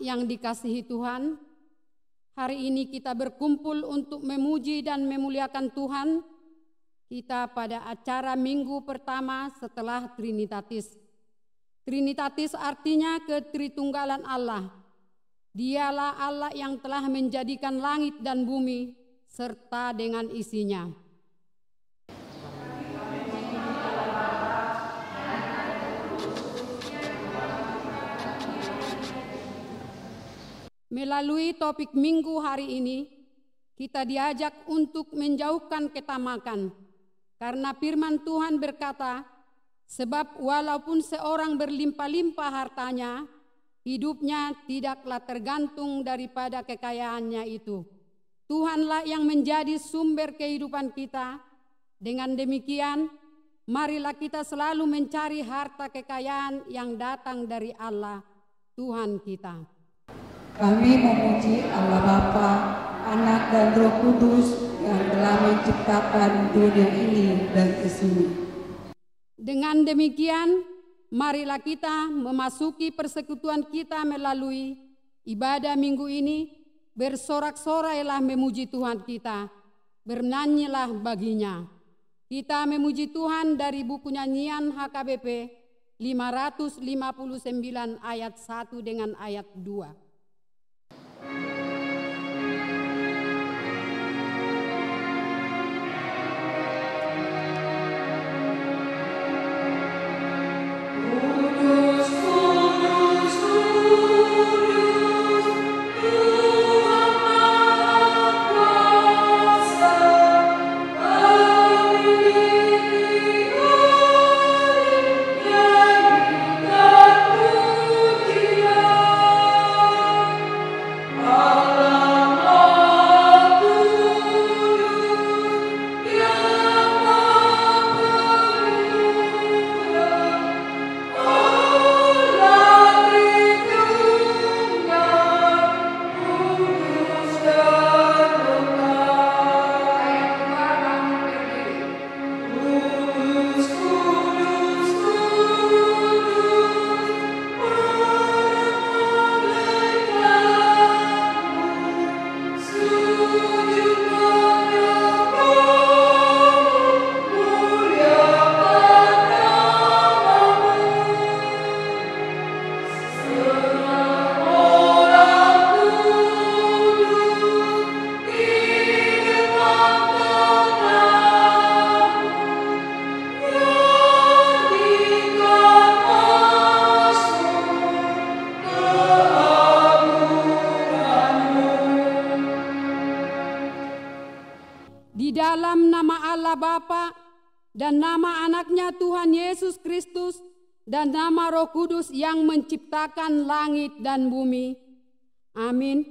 yang dikasihi Tuhan, hari ini kita berkumpul untuk memuji dan memuliakan Tuhan. Kita pada acara minggu pertama setelah Trinitatis. Trinitatis artinya ketritunggalan Allah. Dialah Allah yang telah menjadikan langit dan bumi serta dengan isinya. Melalui topik minggu hari ini, kita diajak untuk menjauhkan ketamakan. Karena firman Tuhan berkata, sebab walaupun seorang berlimpah-limpah hartanya, hidupnya tidaklah tergantung daripada kekayaannya itu. Tuhanlah yang menjadi sumber kehidupan kita. Dengan demikian, marilah kita selalu mencari harta kekayaan yang datang dari Allah, Tuhan kita. Kami memuji Allah Bapa, Anak dan Roh Kudus yang telah menciptakan dunia ini dan isinya. Dengan demikian, marilah kita memasuki persekutuan kita melalui ibadah minggu ini. Bersorak-sorailah memuji Tuhan kita, bernyanyilah baginya. Kita memuji Tuhan dari buku nyanyian HKBP 559 ayat 1 dengan ayat 2. Bapa dan nama anaknya Tuhan Yesus Kristus dan nama Roh Kudus yang menciptakan langit dan bumi. Amin.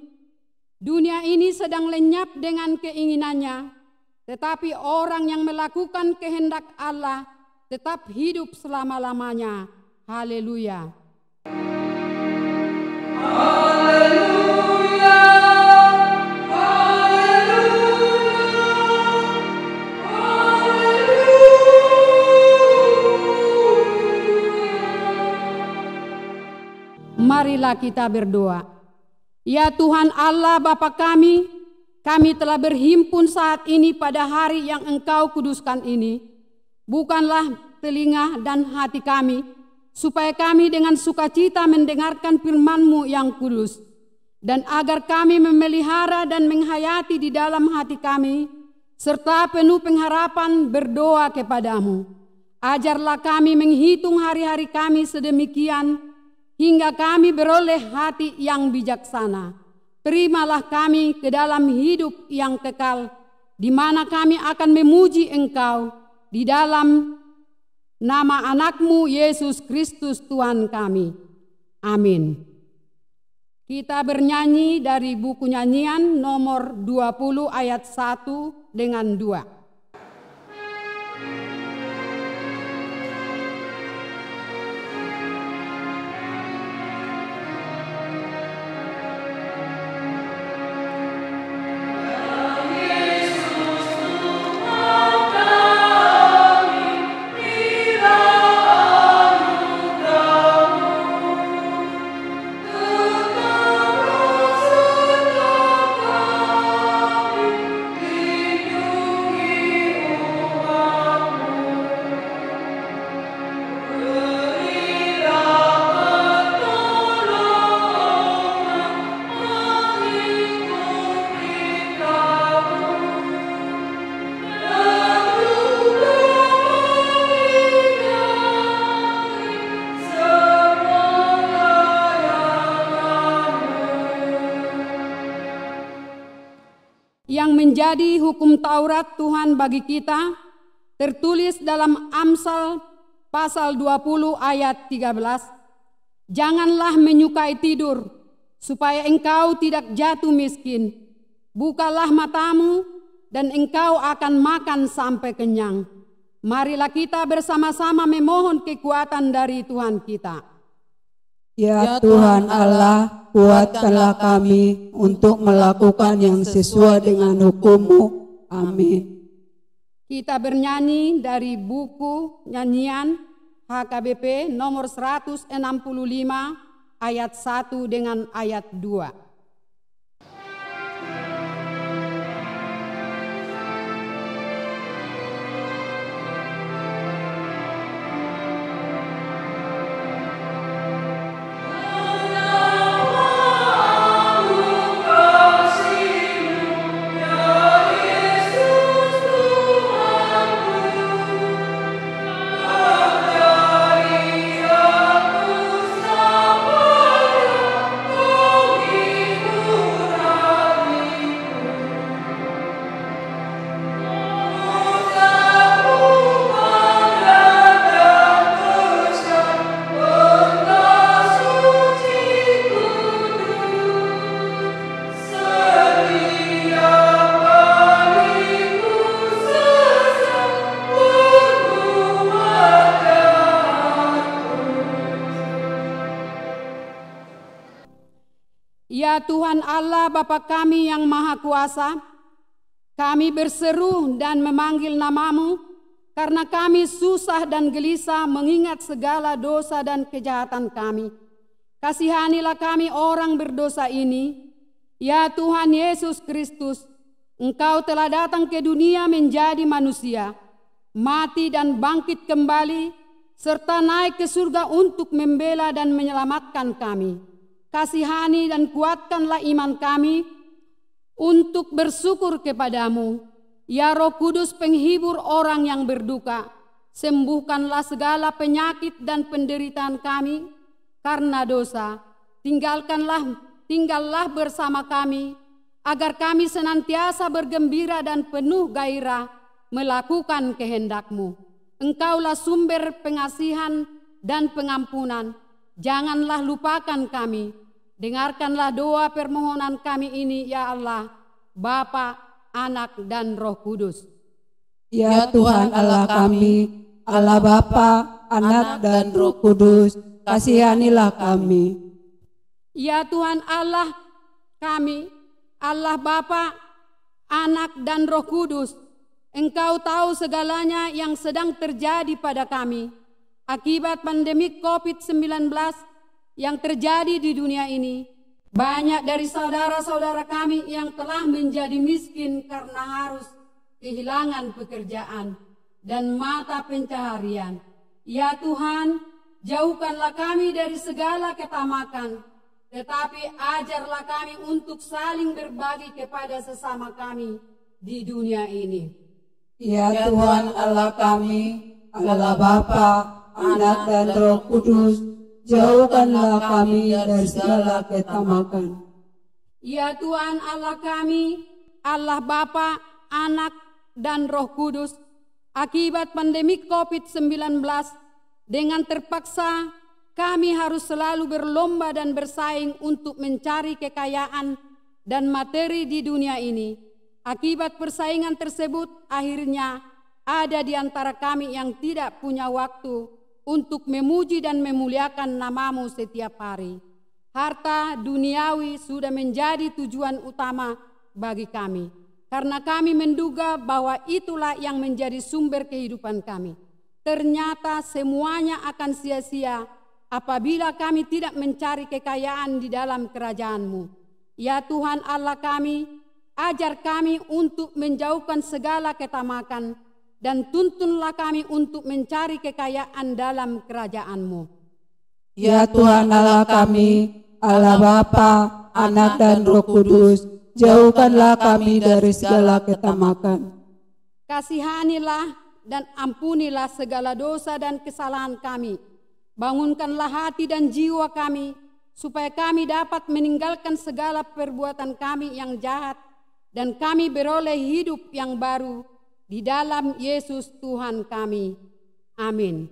Dunia ini sedang lenyap dengan keinginannya, tetapi orang yang melakukan kehendak Allah tetap hidup selama-lamanya. Haleluya. Marilah kita berdoa. Ya Tuhan Allah Bapa kami telah berhimpun saat ini pada hari yang Engkau kuduskan ini. Bukanlah telinga dan hati kami, supaya kami dengan sukacita mendengarkan firman-Mu yang kudus. Dan agar kami memelihara dan menghayati di dalam hati kami, serta penuh pengharapan berdoa kepadamu. Ajarlah kami menghitung hari-hari kami sedemikian, hingga kami beroleh hati yang bijaksana. Terimalah kami ke dalam hidup yang kekal, di mana kami akan memuji Engkau di dalam nama Anak-Mu Yesus Kristus Tuhan kami. Amin. Kita bernyanyi dari buku nyanyian nomor 20 ayat 1 dengan 2. Oh yang menjadi hukum Taurat Tuhan bagi kita, tertulis dalam Amsal pasal 20 ayat 13. Janganlah menyukai tidur, supaya engkau tidak jatuh miskin. Bukalah matamu, dan engkau akan makan sampai kenyang. Marilah kita bersama-sama memohon kekuatan dari Tuhan kita. Ya Tuhan Allah, kuatkanlah kami untuk melakukan yang sesuai dengan hukum-Mu. Amin. Kita bernyanyi dari buku nyanyian HKBP nomor 165 ayat 1 dengan ayat 2. Ya Tuhan Allah Bapa kami yang Maha Kuasa, kami berseru dan memanggil nama-Mu karena kami susah dan gelisah mengingat segala dosa dan kejahatan kami. Kasihanilah kami orang berdosa ini. Ya Tuhan Yesus Kristus, Engkau telah datang ke dunia menjadi manusia, mati dan bangkit kembali, serta naik ke surga untuk membela dan menyelamatkan kami. Kasihani dan kuatkanlah iman kami untuk bersyukur kepadamu. Ya Roh Kudus penghibur orang yang berduka, sembuhkanlah segala penyakit dan penderitaan kami karena dosa. Tinggallah bersama kami, agar kami senantiasa bergembira dan penuh gairah melakukan kehendak-Mu. Engkaulah sumber pengasihan dan pengampunan. Janganlah lupakan kami. Dengarkanlah doa permohonan kami ini, ya Allah, Bapa, Anak, dan Roh Kudus. Ya Tuhan Allah kami, Allah Bapa, Anak, dan Roh Kudus, kasihanilah kami. Ya Tuhan Allah kami, Allah Bapa, Anak, dan Roh Kudus, Engkau tahu segalanya yang sedang terjadi pada kami akibat pandemi COVID-19 yang terjadi di dunia ini. Banyak dari saudara-saudara kami yang telah menjadi miskin karena harus kehilangan pekerjaan dan mata pencaharian. Ya Tuhan, jauhkanlah kami dari segala ketamakan, tetapi ajarlah kami untuk saling berbagi kepada sesama kami di dunia ini. Ya Tuhan Allah kami, Allah Bapa, Anak, dan Roh Kudus, jauhkanlah kami dari segala ketamakan. Ya Tuhan Allah kami, Allah Bapa, Anak, dan Roh Kudus, akibat pandemi COVID-19, dengan terpaksa kami harus selalu berlomba dan bersaing untuk mencari kekayaan dan materi di dunia ini. Akibat persaingan tersebut, akhirnya ada di antara kami yang tidak punya waktu untuk memuji dan memuliakan nama-Mu setiap hari. Harta duniawi sudah menjadi tujuan utama bagi kami, karena kami menduga bahwa itulah yang menjadi sumber kehidupan kami. Ternyata semuanya akan sia-sia apabila kami tidak mencari kekayaan di dalam kerajaan-Mu. Ya Tuhan Allah kami, ajar kami untuk menjauhkan segala ketamakan, dan tuntunlah kami untuk mencari kekayaan dalam kerajaan-Mu. Ya Tuhan Allah kami, Allah Bapa, Anak, dan Roh Kudus, jauhkanlah kami dari segala ketamakan. Kasihanilah dan ampunilah segala dosa dan kesalahan kami. Bangunkanlah hati dan jiwa kami, supaya kami dapat meninggalkan segala perbuatan kami yang jahat dan kami beroleh hidup yang baru di dalam Yesus Tuhan kami. Amin.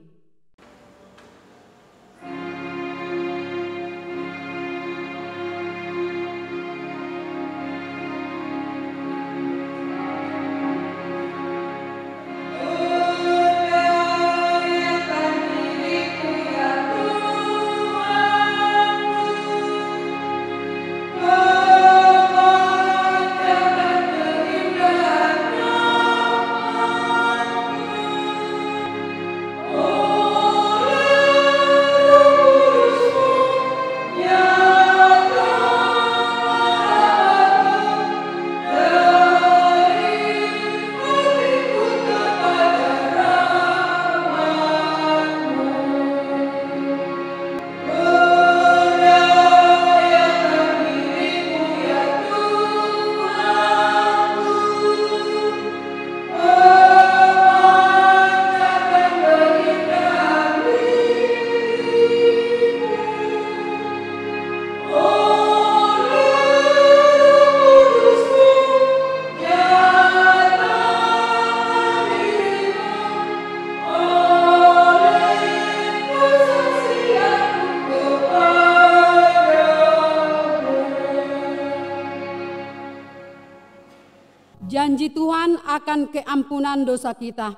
Janji Tuhan akan keampunan dosa kita.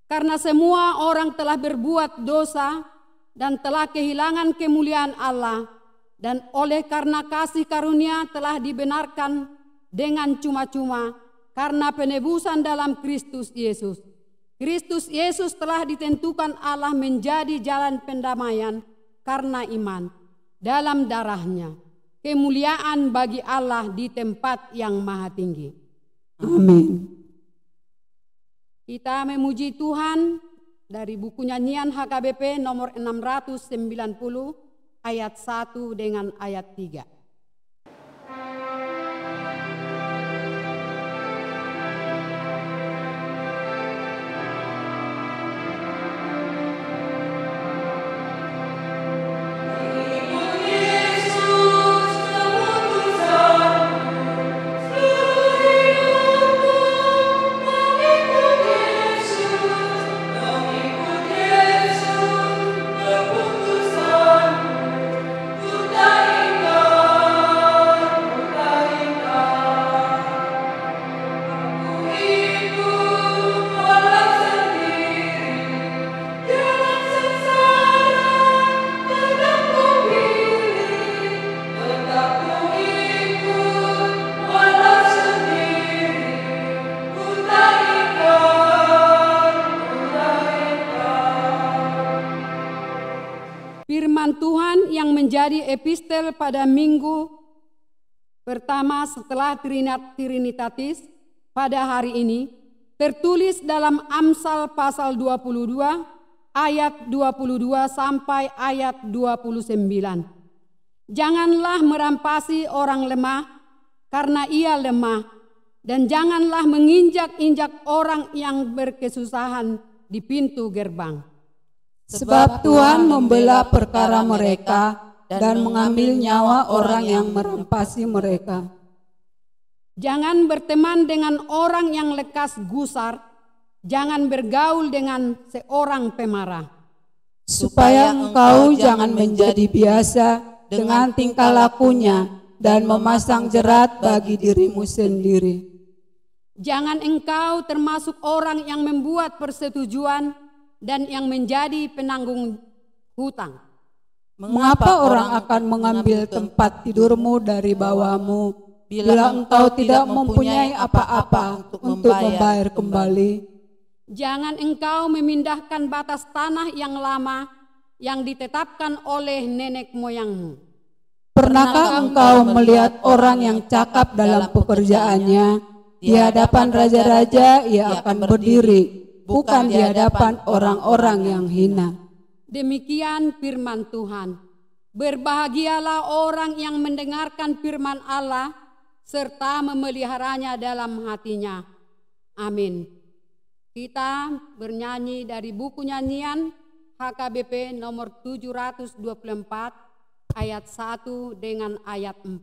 Karena semua orang telah berbuat dosa dan telah kehilangan kemuliaan Allah, dan oleh karena kasih karunia telah dibenarkan dengan cuma-cuma karena penebusan dalam Kristus Yesus. Kristus Yesus telah ditentukan Allah menjadi jalan pendamaian karena iman dalam darahnya. Kemuliaan bagi Allah di tempat yang maha tinggi. Amin. Kita memuji Tuhan dari buku nyanyian HKBP nomor 690 ayat 1 dengan ayat 3. Firman Tuhan yang menjadi epistel pada minggu pertama setelah Trinitatis pada hari ini tertulis dalam Amsal pasal 22 ayat 22 sampai ayat 29. Janganlah merampasi orang lemah karena ia lemah, dan janganlah menginjak-injak orang yang berkesusahan di pintu gerbang. Sebab Tuhan membela perkara mereka dan mengambil nyawa orang yang merampasi mereka. Jangan berteman dengan orang yang lekas gusar, jangan bergaul dengan seorang pemarah. Supaya engkau jangan menjadi biasa dengan tingkah lakunya dan memasang jerat bagi dirimu sendiri. Jangan engkau termasuk orang yang membuat persetujuan dan yang menjadi penanggung hutang. Mengapa orang akan mengambil tempat tidurmu dari bawahmu bila engkau tidak mempunyai apa-apa untuk membayar kembali? Jangan engkau memindahkan batas tanah yang lama yang ditetapkan oleh nenek moyangmu. Pernahkah engkau melihat orang yang cakap dalam pekerjaannya? Di hadapan raja-raja ia akan berdiri, bukan di hadapan orang-orang yang hina. Demikian firman Tuhan. Berbahagialah orang yang mendengarkan firman Allah serta memeliharanya dalam hatinya. Amin. Kita bernyanyi dari buku nyanyian HKBP nomor 724 ayat 1 dengan ayat 4.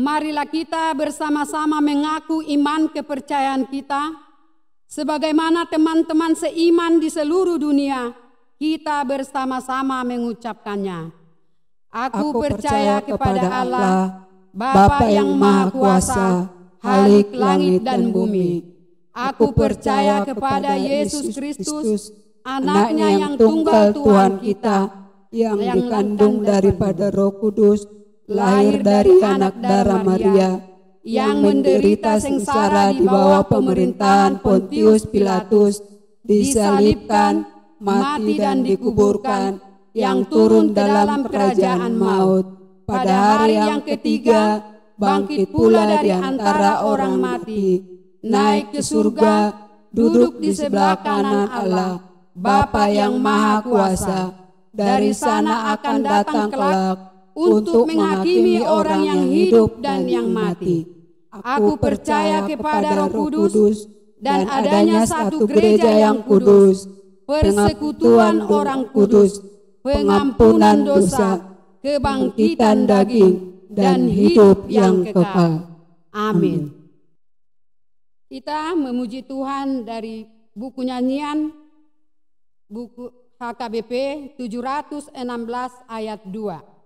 marilah kita bersama-sama mengaku iman kepercayaan kita, sebagaimana teman-teman seiman di seluruh dunia, kita bersama-sama mengucapkannya. Aku percaya kepada Allah, Bapa yang Maha Kuasa, Khalik langit dan bumi. Aku percaya kepada Yesus Kristus, Anaknya yang tunggal Tuhan kita, yang dikandung daripada Roh Kudus, lahir dari anak darah Maria, yang menderita sengsara di bawah pemerintahan Pontius Pilatus, disalibkan, mati dan dikuburkan, yang turun dalam kerajaan maut. Pada hari yang ketiga, bangkit pula dari antara orang mati, naik ke surga, duduk di sebelah kanan Allah, Bapa yang Maha Kuasa. Dari sana akan datang kelak untuk menghakimi orang yang hidup dan yang mati. Aku percaya kepada Roh Kudus dan adanya satu gereja yang kudus, persekutuan orang kudus, pengampunan dosa, kebangkitan daging, dan hidup yang kekal. Amin. Kita memuji Tuhan dari buku nyanyian, buku HKBP 716 ayat 2.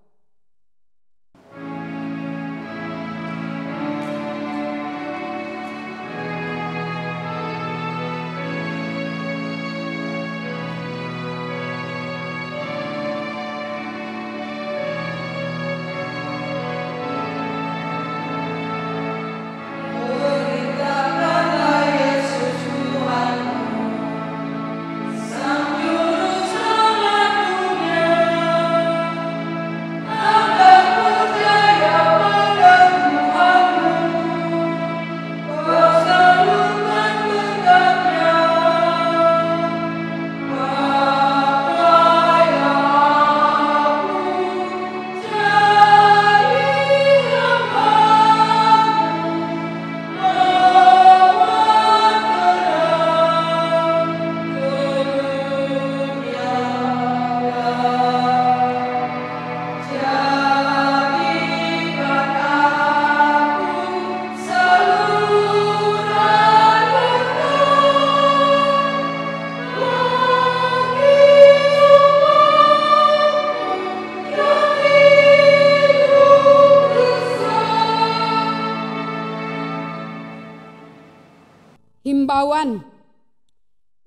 Himbauan.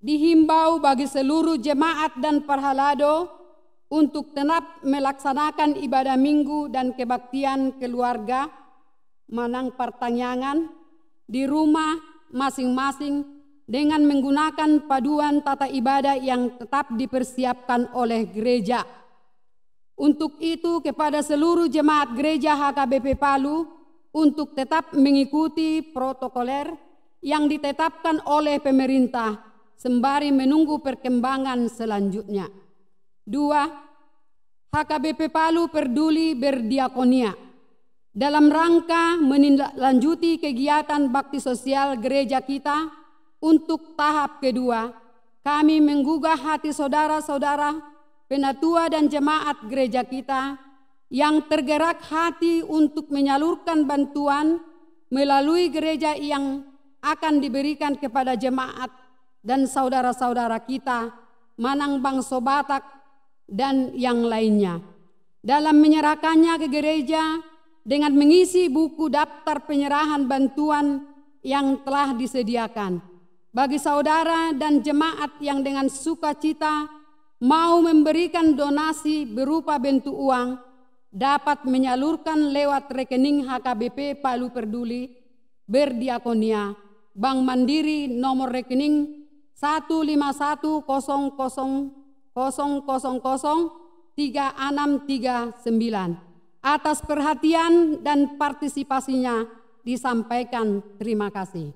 Dihimbau bagi seluruh jemaat dan parhalado untuk tetap melaksanakan ibadah minggu dan kebaktian keluarga, manang pertanyaan di rumah masing-masing dengan menggunakan paduan tata ibadah yang tetap dipersiapkan oleh gereja. Untuk itu kepada seluruh jemaat gereja HKBP Palu untuk tetap mengikuti protokoler yang ditetapkan oleh pemerintah sembari menunggu perkembangan selanjutnya. 2. HKBP Palu peduli berdiakonia. Dalam rangka menindaklanjuti kegiatan bakti sosial gereja kita untuk tahap kedua, kami menggugah hati saudara-saudara, penatua dan jemaat gereja kita yang tergerak hati untuk menyalurkan bantuan melalui gereja yang akan diberikan kepada jemaat dan saudara-saudara kita, manang bangsa Batak dan yang lainnya. Dalam menyerahkannya ke gereja dengan mengisi buku daftar penyerahan bantuan yang telah disediakan. Bagi saudara dan jemaat yang dengan sukacita mau memberikan donasi berupa bentuk uang, dapat menyalurkan lewat rekening HKBP Palu Peduli Berdiakonia, Bank Mandiri nomor rekening 15100003639. Atas perhatian dan partisipasinya disampaikan terima kasih.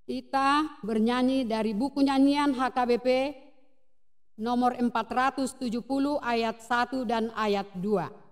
Kita bernyanyi dari buku nyanyian HKBP nomor 470 ayat 1 dan ayat 2.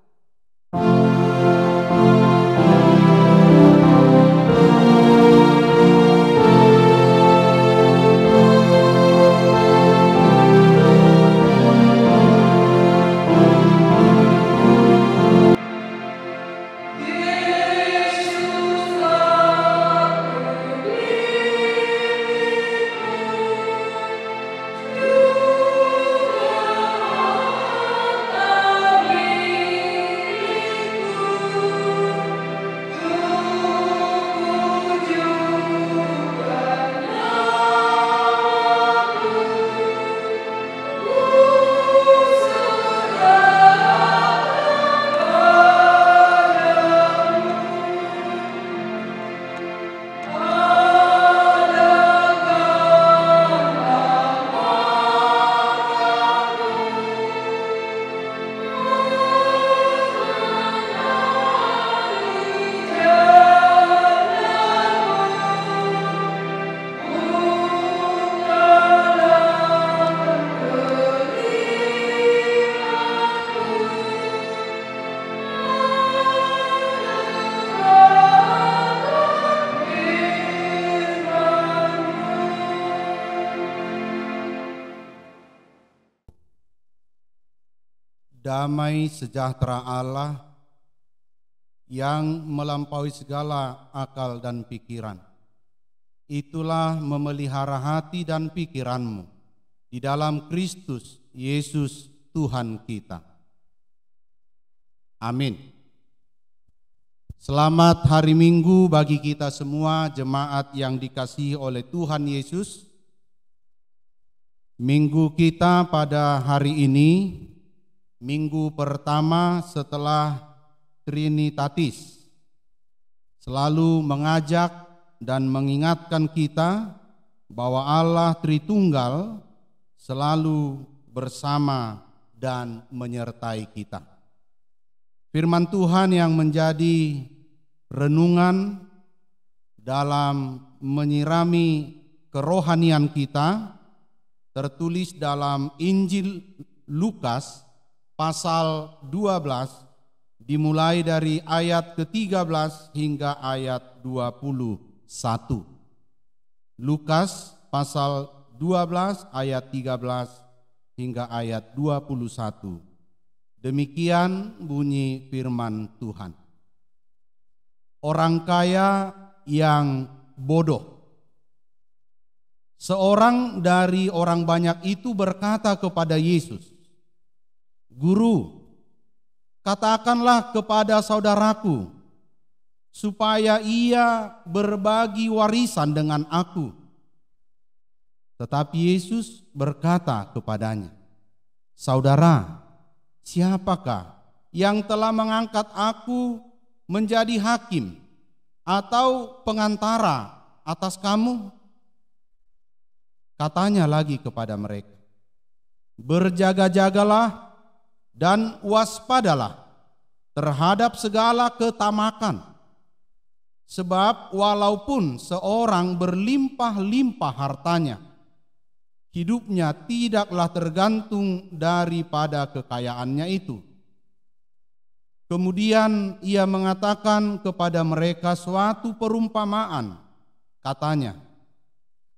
damai sejahtera Allah yang melampaui segala akal dan pikiran. Itulah memelihara hati dan pikiranmu di dalam Kristus Yesus Tuhan kita. Amin. Selamat hari Minggu bagi kita semua jemaat yang dikasihi oleh Tuhan Yesus. Minggu kita pada hari ini, minggu pertama setelah Trinitatis, selalu mengajak dan mengingatkan kita bahwa Allah Tritunggal selalu bersama dan menyertai kita. Firman Tuhan yang menjadi renungan dalam menyirami kerohanian kita tertulis dalam Injil Lukas pasal 12 dimulai dari ayat ke-13 hingga ayat 21. Lukas pasal 12 ayat 13 hingga ayat 21. Demikian bunyi firman Tuhan. Orang kaya yang bodoh. Seorang dari orang banyak itu berkata kepada Yesus, "Guru, katakanlah kepada saudaraku, supaya ia berbagi warisan dengan aku." Tetapi Yesus berkata kepadanya, "Saudara, siapakah yang telah mengangkat aku menjadi hakim atau pengantara atas kamu?" Katanya lagi kepada mereka, "Berjaga-jagalah dan waspadalah terhadap segala ketamakan. Sebab walaupun seorang berlimpah-limpah hartanya, hidupnya tidaklah tergantung daripada kekayaannya itu." Kemudian ia mengatakan kepada mereka suatu perumpamaan. Katanya,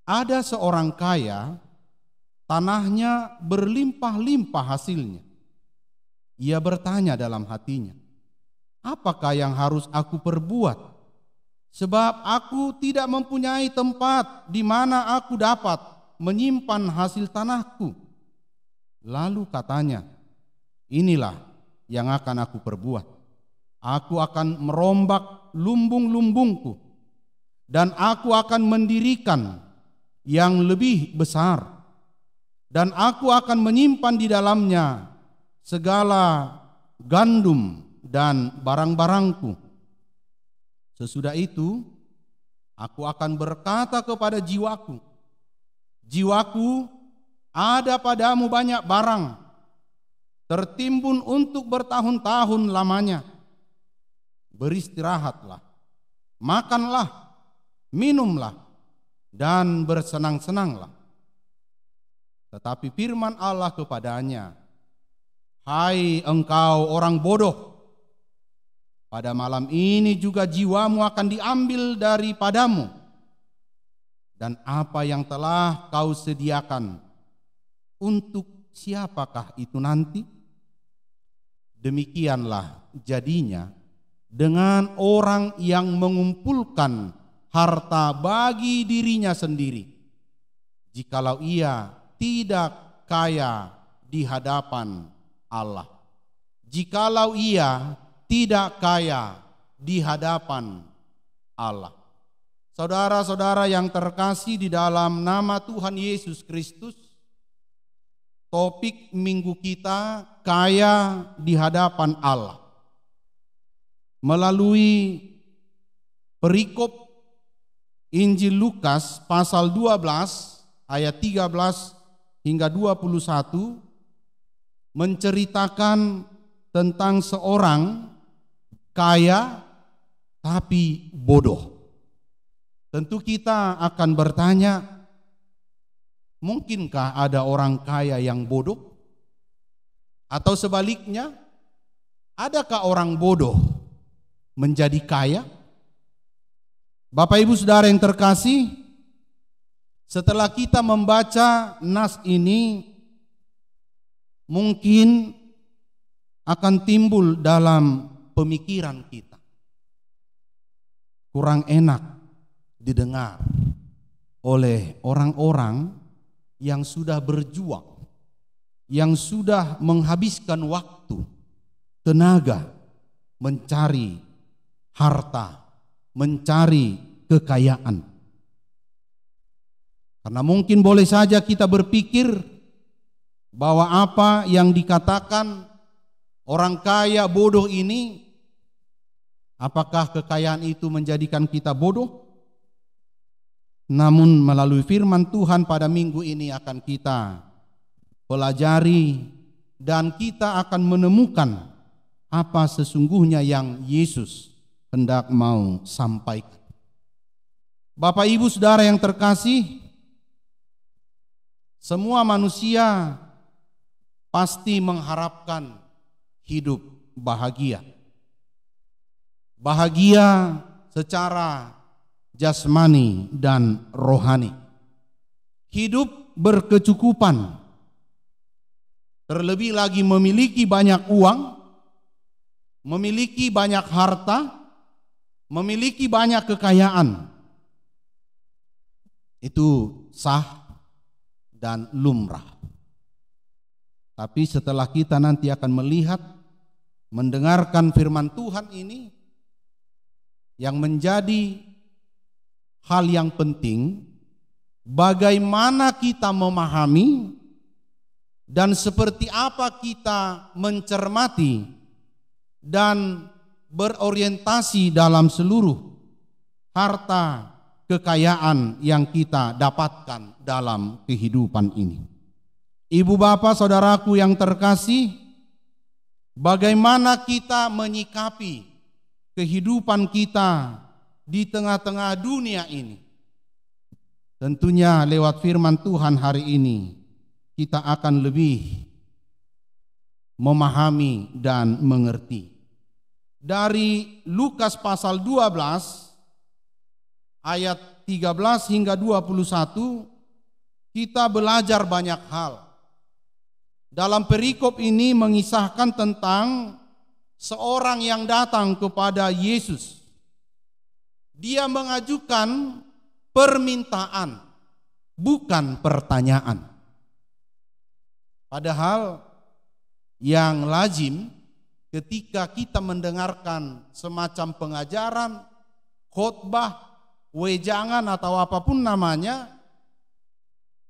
"Ada seorang kaya, tanahnya berlimpah-limpah hasilnya. Ia bertanya dalam hatinya, 'Apakah yang harus aku perbuat? Sebab aku tidak mempunyai tempat di mana aku dapat menyimpan hasil tanahku.' Lalu katanya, 'Inilah yang akan aku perbuat. Aku akan merombak lumbung-lumbungku, dan aku akan mendirikan yang lebih besar, dan aku akan menyimpan di dalamnya segala gandum dan barang-barangku. Sesudah itu, aku akan berkata kepada jiwaku, jiwaku, ada padamu banyak barang, tertimbun untuk bertahun-tahun lamanya. Beristirahatlah, makanlah, minumlah, dan bersenang-senanglah.' Tetapi firman Allah kepadanya, 'Hai engkau orang bodoh, pada malam ini juga jiwamu akan diambil daripadamu, dan apa yang telah kau sediakan, untuk siapakah itu nanti?' Demikianlah jadinya dengan orang yang mengumpulkan harta bagi dirinya sendiri, jikalau ia tidak kaya di hadapan Allah. Jikalau ia tidak kaya di hadapan Allah." Saudara-saudara yang terkasih di dalam nama Tuhan Yesus Kristus, topik minggu kita kaya di hadapan Allah. Melalui perikop Injil Lukas pasal 12 ayat 13 hingga 21 menceritakan tentang seorang kaya tapi bodoh. Tentu kita akan bertanya, mungkinkah ada orang kaya yang bodoh? Atau sebaliknya, adakah orang bodoh menjadi kaya? Bapak Ibu Saudara yang terkasih, setelah kita membaca nas ini, mungkin akan timbul dalam pemikiran kita. Kurang enak didengar oleh orang-orang yang sudah berjuang, yang sudah menghabiskan waktu, tenaga, mencari harta, mencari kekayaan. Karena mungkin boleh saja kita berpikir bahwa apa yang dikatakan orang kaya bodoh ini, apakah kekayaan itu menjadikan kita bodoh? Namun melalui firman Tuhan pada minggu ini akan kita pelajari dan kita akan menemukan apa sesungguhnya yang Yesus hendak mau sampaikan. Bapak Ibu Saudara yang terkasih, semua manusia pasti mengharapkan hidup bahagia. Bahagia secara jasmani dan rohani. Hidup berkecukupan. Terlebih lagi memiliki banyak uang, memiliki banyak harta, memiliki banyak kekayaan. Itu sah dan lumrah. Tapi setelah kita nanti akan melihat, mendengarkan firman Tuhan ini, yang menjadi hal yang penting, bagaimana kita memahami dan seperti apa kita mencermati dan berorientasi dalam seluruh harta kekayaan yang kita dapatkan dalam kehidupan ini. Ibu bapak saudaraku yang terkasih, bagaimana kita menyikapi kehidupan kita di tengah-tengah dunia ini? Tentunya lewat firman Tuhan hari ini kita akan lebih memahami dan mengerti. Dari Lukas pasal 12 ayat 13 hingga 21 kita belajar banyak hal. Dalam perikop ini mengisahkan tentang seorang yang datang kepada Yesus. Dia mengajukan permintaan, bukan pertanyaan. Padahal yang lazim ketika kita mendengarkan semacam pengajaran, khotbah, wejangan atau apapun namanya,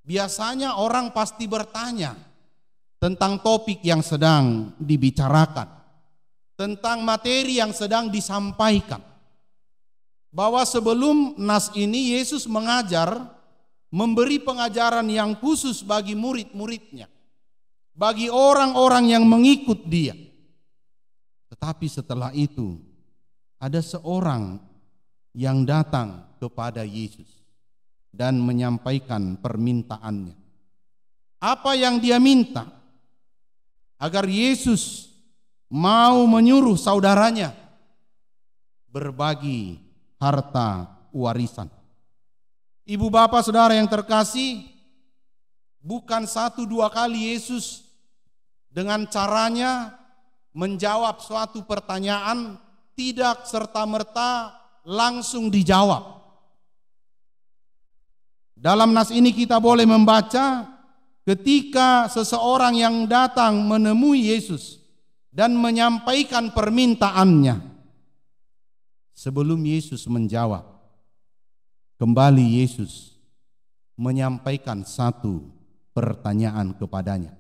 biasanya orang pasti bertanya tentang topik yang sedang dibicarakan, tentang materi yang sedang disampaikan. Bahwa sebelum nas ini Yesus mengajar, memberi pengajaran yang khusus bagi murid-muridnya, bagi orang-orang yang mengikut dia. Tetapi setelah itu ada seorang yang datang kepada Yesus dan menyampaikan permintaannya. Apa yang dia minta? Agar Yesus mau menyuruh saudaranya berbagi harta warisan. Ibu bapak saudara yang terkasih, bukan 1-2 kali Yesus dengan caranya menjawab suatu pertanyaan tidak serta-merta langsung dijawab. Dalam nas ini kita boleh membaca ketika seseorang yang datang menemui Yesus dan menyampaikan permintaannya. Sebelum Yesus menjawab, kembali Yesus menyampaikan satu pertanyaan kepadanya.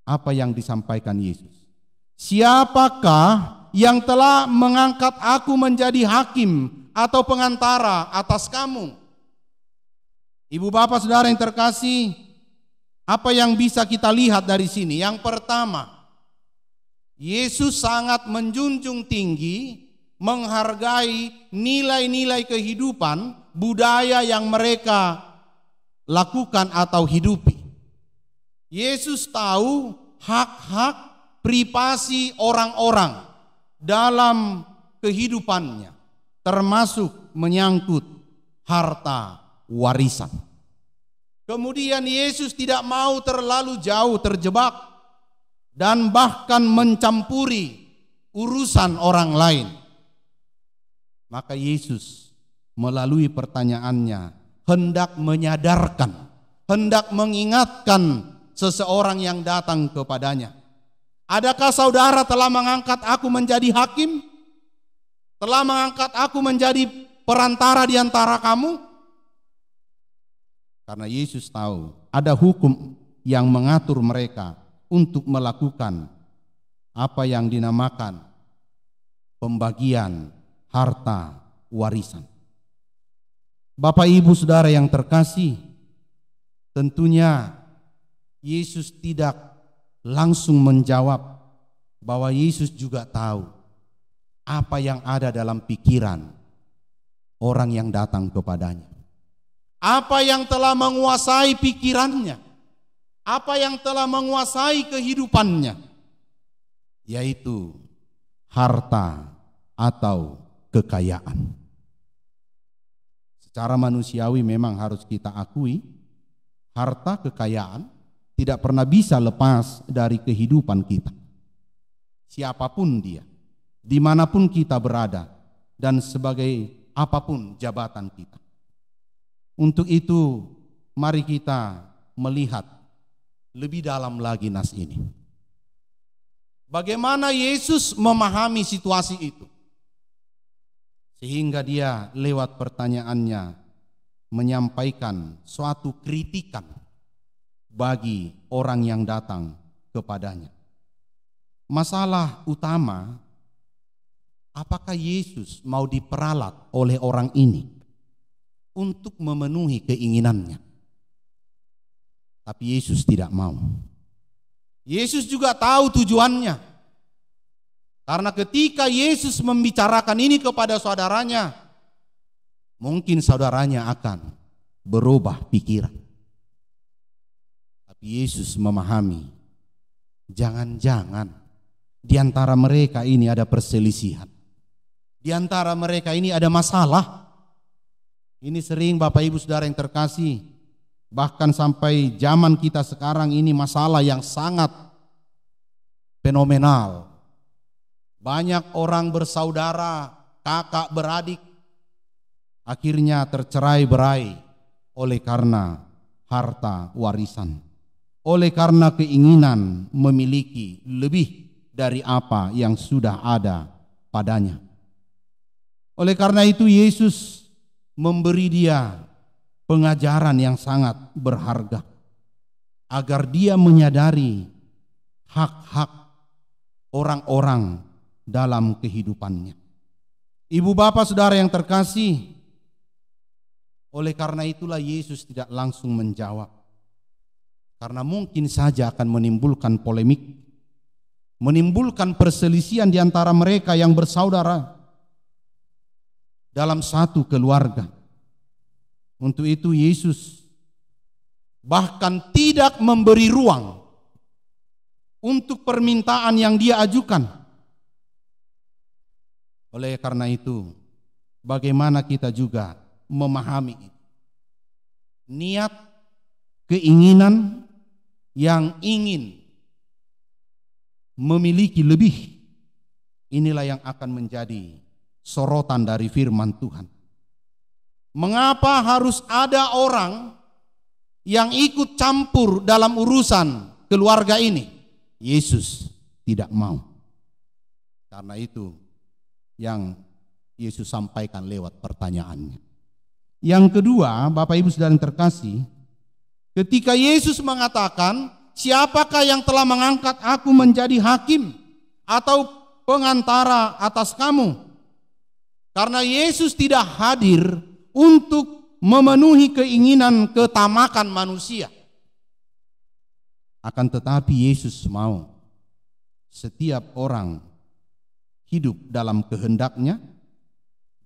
Apa yang disampaikan Yesus? Siapakah yang telah mengangkat aku menjadi hakim atau pengantara atas kamu? Ibu bapak saudara yang terkasih, apa yang bisa kita lihat dari sini? Yang pertama, Yesus sangat menjunjung tinggi, menghargai nilai-nilai kehidupan, budaya yang mereka lakukan atau hidupi. Yesus tahu hak-hak privasi orang-orang dalam kehidupannya, termasuk menyangkut harta warisan. Kemudian Yesus tidak mau terlalu jauh terjebak dan bahkan mencampuri urusan orang lain. Maka Yesus melalui pertanyaannya hendak menyadarkan, hendak mengingatkan seseorang yang datang kepadanya. Adakah saudara telah mengangkat aku menjadi hakim? Telah mengangkat aku menjadi perantara di antara kamu? Karena Yesus tahu ada hukum yang mengatur mereka untuk melakukan apa yang dinamakan pembagian harta warisan. Bapak Ibu Saudara yang terkasih, tentunya Yesus tidak langsung menjawab bahwa Yesus juga tahu apa yang ada dalam pikiran orang yang datang kepadanya. Apa yang telah menguasai pikirannya, apa yang telah menguasai kehidupannya, yaitu harta atau kekayaan. Secara manusiawi memang harus kita akui, harta kekayaan tidak pernah bisa lepas dari kehidupan kita. Siapapun dia, dimanapun kita berada, dan sebagai apapun jabatan kita. Untuk itu, mari kita melihat lebih dalam lagi nas ini. Bagaimana Yesus memahami situasi itu? Sehingga dia lewat pertanyaannya menyampaikan suatu kritikan bagi orang yang datang kepadanya. Masalah utama, apakah Yesus mau diperalat oleh orang ini untuk memenuhi keinginannya? Tapi Yesus tidak mau. Yesus juga tahu tujuannya. Karena ketika Yesus membicarakan ini kepada saudaranya, mungkin saudaranya akan berubah pikiran. Tapi Yesus memahami, jangan-jangan di antara mereka ini ada perselisihan. Di antara mereka ini ada masalah. Ini sering Bapak Ibu Saudara yang terkasih, bahkan sampai zaman kita sekarang ini masalah yang sangat fenomenal. Banyak orang bersaudara, kakak beradik, akhirnya tercerai-berai oleh karena harta warisan, oleh karena keinginan memiliki lebih dari apa yang sudah ada padanya. Oleh karena itu Yesus memberi dia pengajaran yang sangat berharga agar dia menyadari hak-hak orang-orang dalam kehidupannya. Ibu bapak saudara yang terkasih, oleh karena itulah Yesus tidak langsung menjawab, karena mungkin saja akan menimbulkan polemik, menimbulkan perselisihan di antara mereka yang bersaudara dalam satu keluarga. Untuk itu Yesus bahkan tidak memberi ruang untuk permintaan yang dia ajukan. Oleh karena itu, bagaimana kita juga memahami niat, keinginan yang ingin memiliki lebih, inilah yang akan menjadi sorotan dari firman Tuhan. Mengapa harus ada orang yang ikut campur dalam urusan keluarga ini? Yesus tidak mau. Karena itu yang Yesus sampaikan lewat pertanyaannya. Yang kedua, Bapak Ibu Saudara yang terkasih, ketika Yesus mengatakan, siapakah yang telah mengangkat aku menjadi hakim atau pengantara atas kamu? Karena Yesus tidak hadir untuk memenuhi keinginan ketamakan manusia. Akan tetapi Yesus mau setiap orang hidup dalam kehendaknya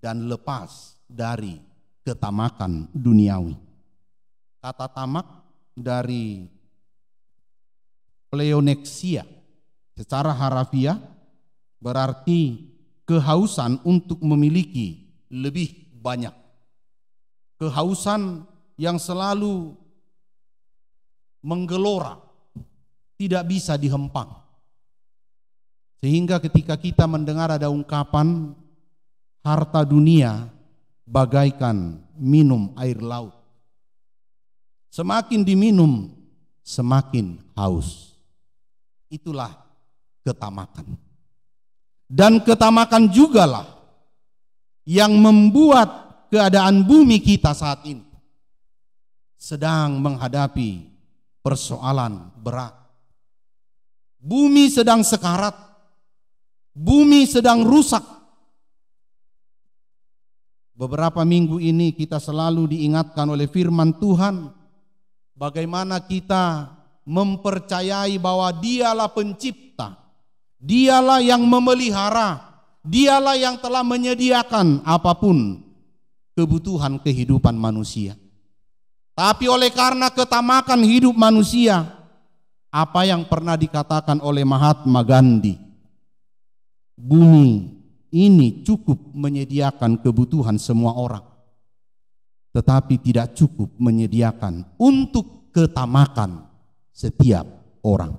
dan lepas dari ketamakan duniawi. Kata tamak dari pleonexia secara harafiah berarti kehausan untuk memiliki lebih banyak. Kehausan yang selalu menggelora, tidak bisa dihempang. Sehingga ketika kita mendengar ada ungkapan harta dunia bagaikan minum air laut. Semakin diminum, semakin haus. Itulah ketamakan. Dan ketamakan jugalah yang membuat keadaan bumi kita saat ini sedang menghadapi persoalan berat. Bumi sedang sekarat, bumi sedang rusak. Beberapa minggu ini kita selalu diingatkan oleh firman Tuhan bagaimana kita mempercayai bahwa Dialah pencipta, Dialah yang memelihara, Dialah yang telah menyediakan apapun kebutuhan kehidupan manusia. Tapi oleh karena ketamakan hidup manusia, apa yang pernah dikatakan oleh Mahatma Gandhi, bumi ini cukup menyediakan kebutuhan semua orang, tetapi tidak cukup menyediakan untuk ketamakan setiap orang.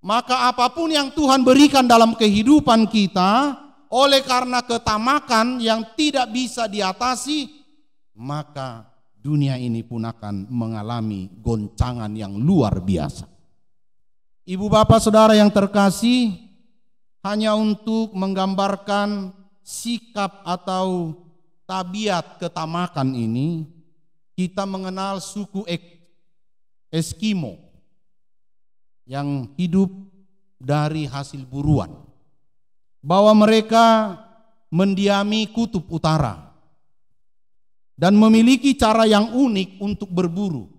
Maka apapun yang Tuhan berikan dalam kehidupan kita, oleh karena ketamakan yang tidak bisa diatasi, maka dunia ini pun akan mengalami goncangan yang luar biasa. Ibu bapak saudara yang terkasih, hanya untuk menggambarkan sikap atau tabiat ketamakan ini, kita mengenal suku Eskimo yang hidup dari hasil buruan, bahwa mereka mendiami kutub utara dan memiliki cara yang unik untuk berburu.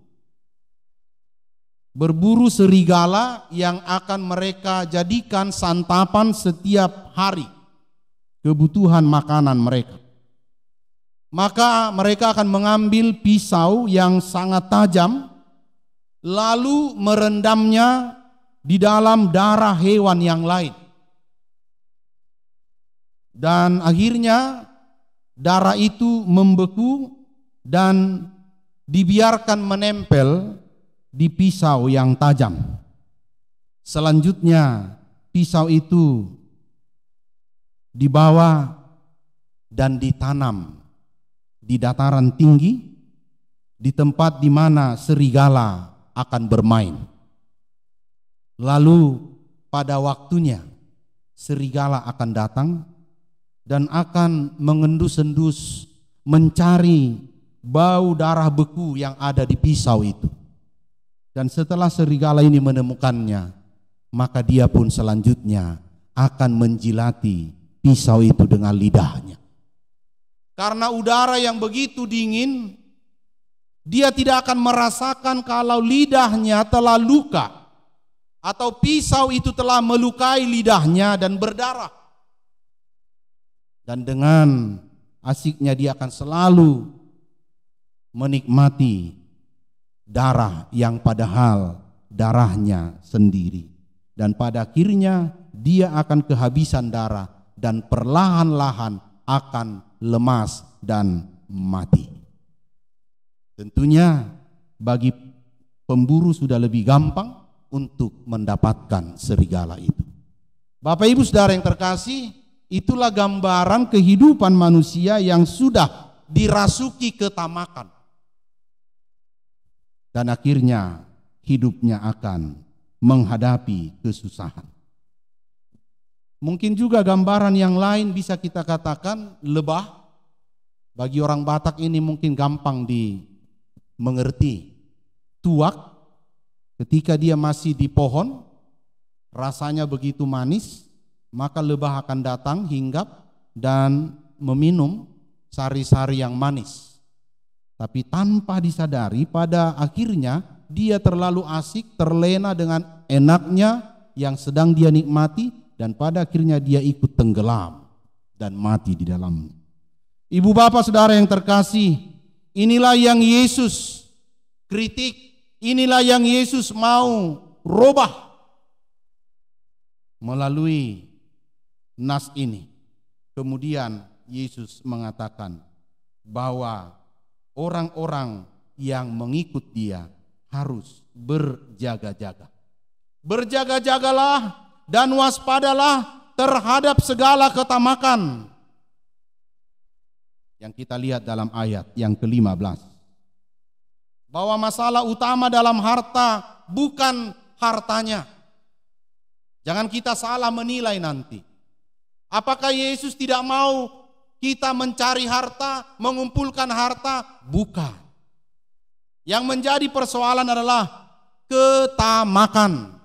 Berburu serigala yang akan mereka jadikan santapan setiap hari, kebutuhan makanan mereka. Maka mereka akan mengambil pisau yang sangat tajam, lalu merendamnya di dalam darah hewan yang lain. Dan akhirnya darah itu membeku dan dibiarkan menempel di pisau yang tajam. Selanjutnya pisau itu dibawa dan ditanam di dataran tinggi, di tempat di mana serigala akan bermain. Lalu pada waktunya serigala akan datang dan akan mengendus-endus mencari bau darah beku yang ada di pisau itu. Dan setelah serigala ini menemukannya, maka dia pun selanjutnya akan menjilati pisau itu dengan lidahnya. Karena udara yang begitu dingin, dia tidak akan merasakan kalau lidahnya telah luka atau pisau itu telah melukai lidahnya dan berdarah. Dan dengan asiknya dia akan selalu menikmati darah yang padahal darahnya sendiri. Dan pada akhirnya dia akan kehabisan darah dan perlahan-lahan akan lemas dan mati. Tentunya bagi pemburu sudah lebih gampang untuk mendapatkan serigala itu. Bapak Ibu Saudara yang terkasih, itulah gambaran kehidupan manusia yang sudah dirasuki ketamakan. Dan akhirnya hidupnya akan menghadapi kesusahan. Mungkin juga gambaran yang lain bisa kita katakan lebah. Bagi orang Batak ini mungkin gampang dimengerti. Tuak, ketika dia masih di pohon, rasanya begitu manis, maka lebah akan datang hinggap dan meminum sari-sari yang manis. Tapi tanpa disadari pada akhirnya dia terlalu asik, terlena dengan enaknya yang sedang dia nikmati, dan pada akhirnya dia ikut tenggelam dan mati di dalamnya. Ibu bapak saudara yang terkasih, inilah yang Yesus kritik, inilah yang Yesus mau robah melalui nas ini. Kemudian Yesus mengatakan bahwa orang-orang yang mengikut dia harus berjaga-jaga. Berjaga-jagalah dan waspadalah terhadap segala ketamakan. Yang kita lihat dalam ayat yang ke-15. Bahwa masalah utama dalam harta bukan hartanya. Jangan kita salah menilai nanti. Apakah Yesus tidak mau kita mencari harta, mengumpulkan harta? Bukan. Yang menjadi persoalan adalah ketamakan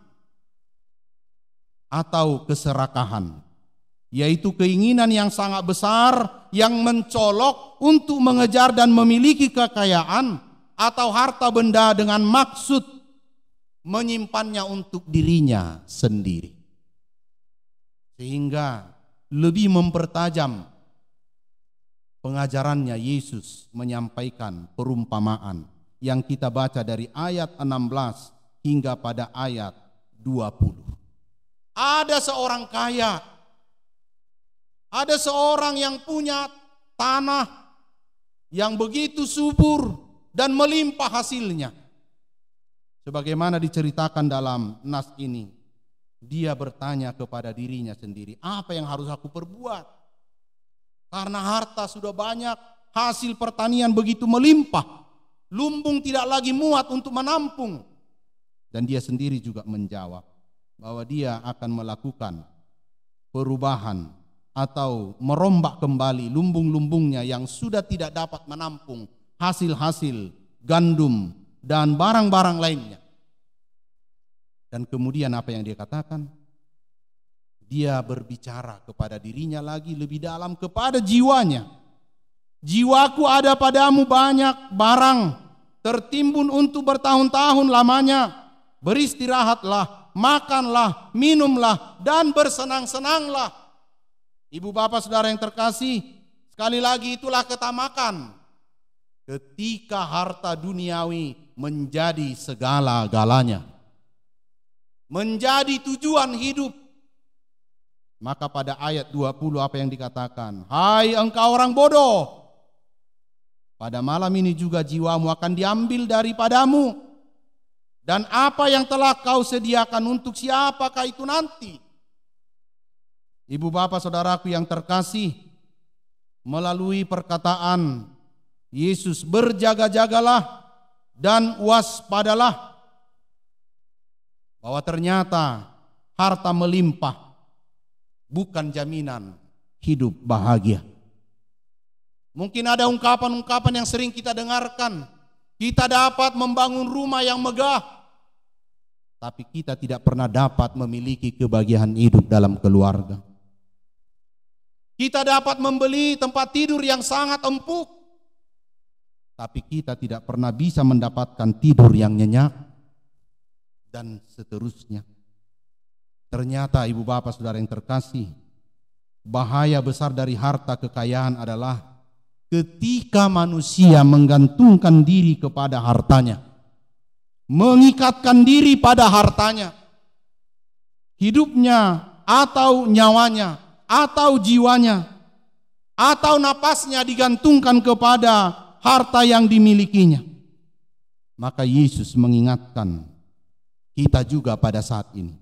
atau keserakahan, yaitu keinginan yang sangat besar yang mencolok untuk mengejar dan memiliki kekayaan atau harta benda dengan maksud menyimpannya untuk dirinya sendiri. Sehingga lebih mempertajam pengajarannya Yesus menyampaikan perumpamaan yang kita baca dari ayat 16 hingga pada ayat 20. Ada seorang kaya, ada seorang yang punya tanah yang begitu subur dan melimpah hasilnya. Sebagaimana diceritakan dalam nas ini, dia bertanya kepada dirinya sendiri, apa yang harus aku perbuat? Karena harta sudah banyak, hasil pertanian begitu melimpah, lumbung tidak lagi muat untuk menampung. Dan dia sendiri juga menjawab bahwa dia akan melakukan perubahan atau merombak kembali lumbung-lumbungnya yang sudah tidak dapat menampung hasil-hasil gandum dan barang-barang lainnya. Dan kemudian apa yang dia katakan? Dia berbicara kepada dirinya lagi lebih dalam, kepada jiwanya. Jiwaku ada padamu banyak barang, tertimbun untuk bertahun-tahun lamanya. Beristirahatlah, makanlah, minumlah, dan bersenang-senanglah. Ibu bapak saudara yang terkasih, sekali lagi itulah ketamakan. Ketika harta duniawi menjadi segala-galanya, menjadi tujuan hidup, maka pada ayat 20 apa yang dikatakan? Hai engkau orang bodoh, pada malam ini juga jiwamu akan diambil daripadamu, dan apa yang telah kau sediakan untuk siapakah itu nanti? Ibu bapak saudaraku yang terkasih, melalui perkataan Yesus, berjaga-jagalah dan waspadalah, bahwa ternyata harta melimpah bukan jaminan hidup bahagia. Mungkin ada ungkapan-ungkapan yang sering kita dengarkan, kita dapat membangun rumah yang megah, tapi kita tidak pernah dapat memiliki kebahagiaan hidup dalam keluarga. Kita dapat membeli tempat tidur yang sangat empuk, tapi kita tidak pernah bisa mendapatkan tidur yang nyenyak, dan seterusnya. Ternyata ibu bapak saudara yang terkasih, bahaya besar dari harta kekayaan adalah ketika manusia menggantungkan diri kepada hartanya, mengikatkan diri pada hartanya, hidupnya atau nyawanya atau jiwanya atau napasnya digantungkan kepada harta yang dimilikinya. Maka Yesus mengingatkan kita juga pada saat ini,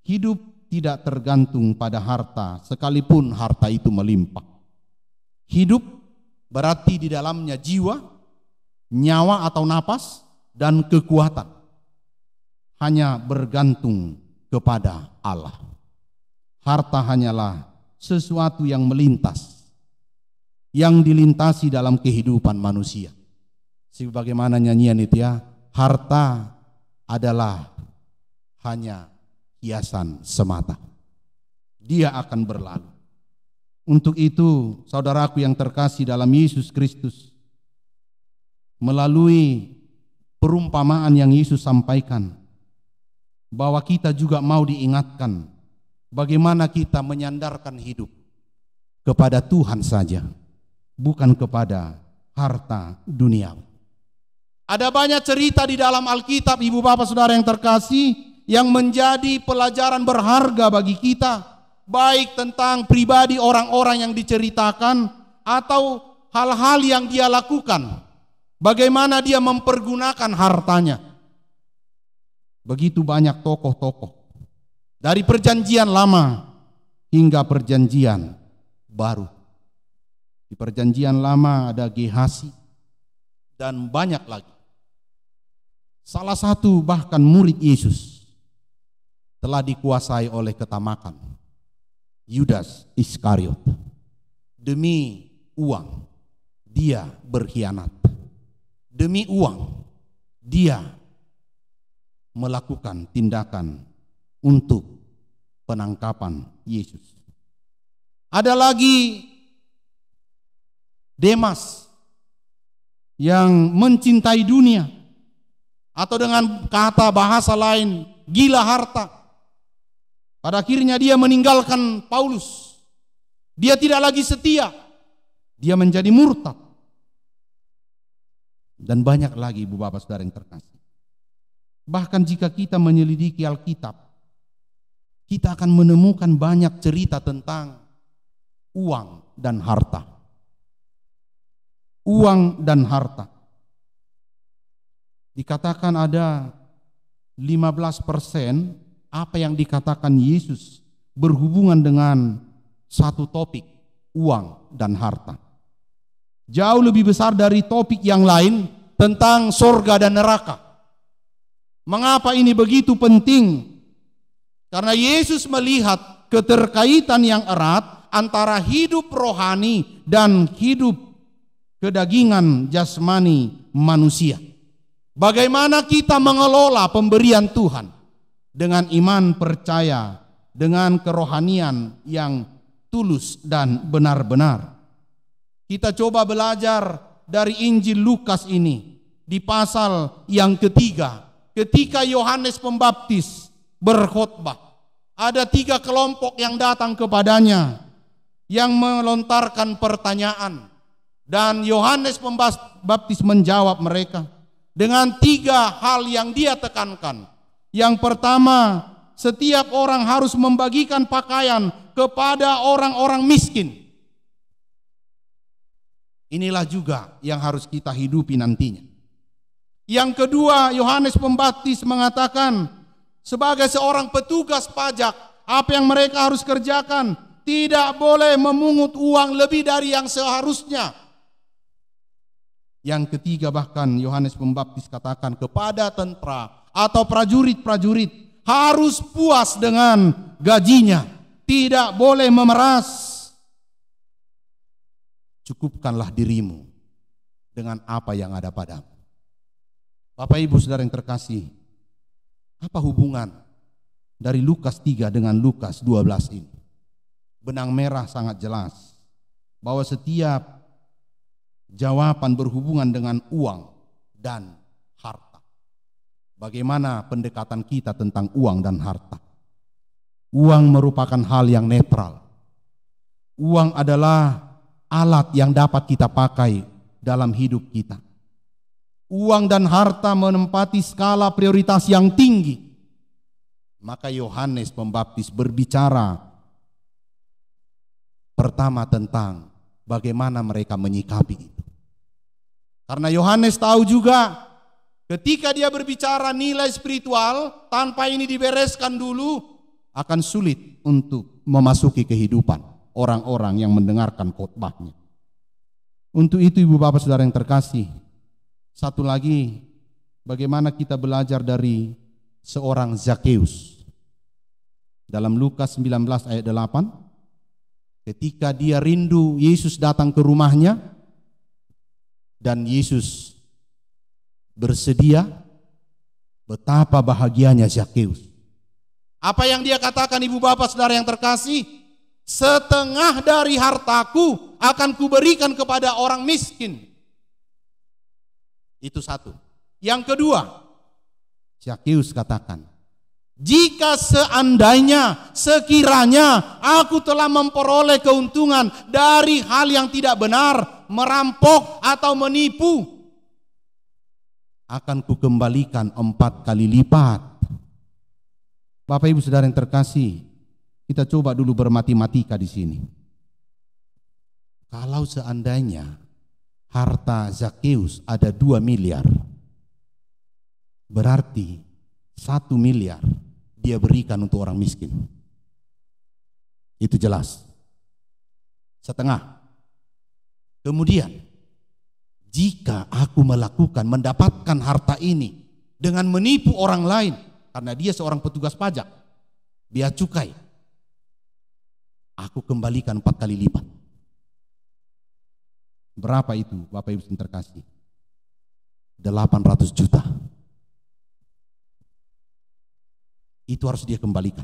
hidup tidak tergantung pada harta sekalipun harta itu melimpah. Hidup berarti di dalamnya jiwa, nyawa atau napas, dan kekuatan hanya bergantung kepada Allah. Harta hanyalah sesuatu yang melintas, yang dilintasi dalam kehidupan manusia. Sebagaimana nyanyian itu ya, harta adalah hanya hiasan semata. Dia akan berlalu. Untuk itu, saudaraku yang terkasih dalam Yesus Kristus, melalui perumpamaan yang Yesus sampaikan, bahwa kita juga mau diingatkan bagaimana kita menyandarkan hidup kepada Tuhan saja, bukan kepada harta dunia. Ada banyak cerita di dalam Alkitab, ibu bapak saudara yang terkasih, yang menjadi pelajaran berharga bagi kita, baik tentang pribadi orang-orang yang diceritakan atau hal-hal yang dia lakukan, bagaimana dia mempergunakan hartanya. Begitu banyak tokoh-tokoh Dari perjanjian lama hingga perjanjian baru. Di perjanjian lama ada Gehasi dan banyak lagi. Salah satu bahkan murid Yesus telah dikuasai oleh ketamakan, Yudas Iskariot. Demi uang dia berkhianat. Demi uang dia melakukan tindakan untuk penangkapan Yesus. Ada lagi Demas yang mencintai dunia, atau dengan kata bahasa lain gila harta. Pada akhirnya dia meninggalkan Paulus. Dia tidak lagi setia. Dia menjadi murtad. Dan banyak lagi ibu bapak saudara yang terkasih. Bahkan jika kita menyelidiki Alkitab, kita akan menemukan banyak cerita tentang uang dan harta. Uang dan harta. Dikatakan ada 15% apa yang dikatakan Yesus berhubungan dengan satu topik, uang dan harta. Jauh lebih besar dari topik yang lain tentang sorga dan neraka. Mengapa ini begitu penting? Karena Yesus melihat keterkaitan yang erat antara hidup rohani dan hidup kedagingan jasmani manusia. Bagaimana kita mengelola pemberian Tuhan dengan iman percaya, dengan kerohanian yang tulus dan benar-benar. Kita coba belajar dari Injil Lukas ini di pasal yang ketiga. Ketika Yohanes Pembaptis berkhotbah, ada 3 kelompok yang datang kepadanya yang melontarkan pertanyaan. Dan Yohanes Pembaptis menjawab mereka dengan 3 hal yang dia tekankan. Yang pertama, setiap orang harus membagikan pakaian kepada orang-orang miskin. Inilah juga yang harus kita hidupi nantinya. Yang kedua, Yohanes Pembaptis mengatakan sebagai seorang petugas pajak, apa yang mereka harus kerjakan? Tidak boleh memungut uang lebih dari yang seharusnya. Yang ketiga, bahkan Yohanes Pembaptis katakan kepada tentara atau prajurit-prajurit harus puas dengan gajinya, tidak boleh memeras. Cukupkanlah dirimu dengan apa yang ada padamu. Bapak Ibu saudara yang terkasih, apa hubungan dari Lukas 3 dengan Lukas 12 ini? Benang merah sangat jelas bahwa setiap jawaban berhubungan dengan uang dan harta. Bagaimana pendekatan kita tentang uang dan harta? Uang merupakan hal yang netral. Uang adalah alat yang dapat kita pakai dalam hidup kita. Uang dan harta menempati skala prioritas yang tinggi. Maka Yohanes Pembaptis berbicara pertama tentang bagaimana mereka menyikapi itu. Karena Yohanes tahu juga ketika dia berbicara nilai spiritual, tanpa ini dibereskan dulu, akan sulit untuk memasuki kehidupan orang-orang yang mendengarkan khotbahnya. Untuk itu ibu bapak saudara yang terkasih, satu lagi, bagaimana kita belajar dari seorang Zakeus. Dalam Lukas 19 ayat 8, ketika dia rindu Yesus datang ke rumahnya, dan Yesus bersedia, betapa bahagianya Zakeus. Apa yang dia katakan ibu bapak saudara yang terkasih? Setengah dari hartaku akan kuberikan kepada orang miskin. Itu satu. Yang kedua, Zakeus katakan, jika seandainya, sekiranya aku telah memperoleh keuntungan dari hal yang tidak benar, merampok atau menipu, akan kukembalikan 4 kali lipat. Bapak Ibu saudara yang terkasih, kita coba dulu bermatematika di sini. Kalau seandainya harta Zakeus ada 2 miliar, berarti 1 miliar dia berikan untuk orang miskin. Itu jelas. Setengah. Kemudian, jika aku mendapatkan harta ini dengan menipu orang lain, karena dia seorang petugas pajak, bea cukai, aku kembalikan 4 kali lipat. Berapa itu, Bapak Ibu yang terkasih? 800 juta. Itu harus dia kembalikan.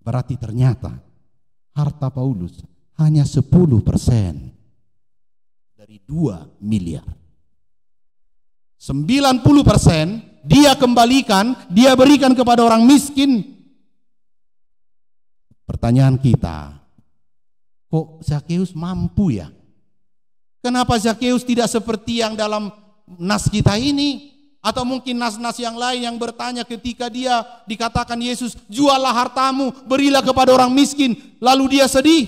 Berarti ternyata harta Paulus hanya 10% dari 2 miliar. 90% dia kembalikan, dia berikan kepada orang miskin. Pertanyaan kita, kok Zakheus mampu ya? Kenapa Zakheus tidak seperti yang dalam nas kita ini? Atau mungkin nas-nas yang lain yang bertanya ketika dia dikatakan Yesus, jualah hartamu, berilah kepada orang miskin, lalu dia sedih.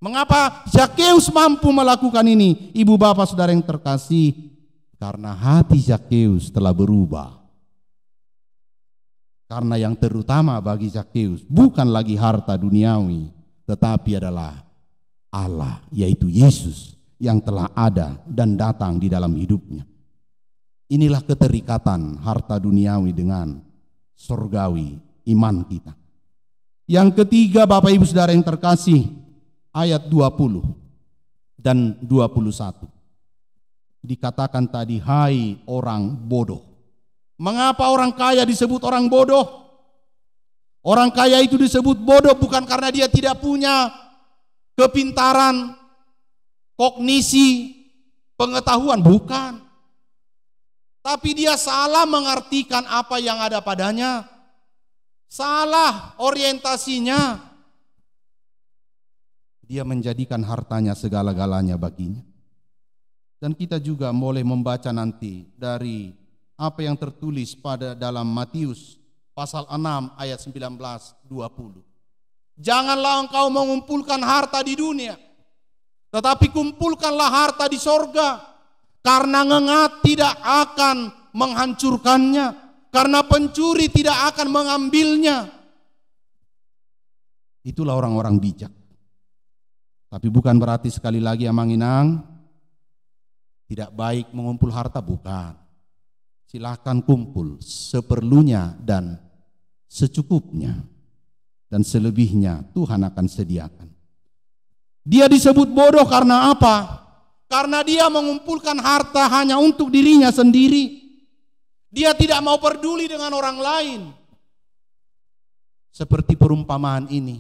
Mengapa Zakheus mampu melakukan ini? Ibu bapak saudara yang terkasih, karena hati Zakheus telah berubah. Karena yang terutama bagi Zakheus bukan lagi harta duniawi, tetapi adalah Allah, yaitu Yesus yang telah ada dan datang di dalam hidupnya. Inilah keterikatan harta duniawi dengan surgawi iman kita. Yang ketiga, Bapak Ibu Saudara yang terkasih, ayat 20 dan 21. Dikatakan tadi, hai orang bodoh. Mengapa orang kaya disebut orang bodoh? Orang kaya itu disebut bodoh bukan karena dia tidak punya kepintaran, kognisi, pengetahuan, bukan. Tapi dia salah mengartikan apa yang ada padanya. Salah orientasinya. Dia menjadikan hartanya segala-galanya baginya. Dan kita juga boleh membaca nanti dari apa yang tertulis pada dalam Matius pasal 6 ayat 19-20. Janganlah engkau mengumpulkan harta di dunia, tetapi kumpulkanlah harta di sorga. Karena ngengat tidak akan menghancurkannya, karena pencuri tidak akan mengambilnya. Itulah orang-orang bijak. Tapi bukan berarti sekali lagi Amanginang tidak baik mengumpul harta, bukan. Silakan kumpul seperlunya dan secukupnya. Dan selebihnya Tuhan akan sediakan. Dia disebut bodoh karena apa? Karena dia mengumpulkan harta hanya untuk dirinya sendiri. Dia tidak mau peduli dengan orang lain. Seperti perumpamaan ini.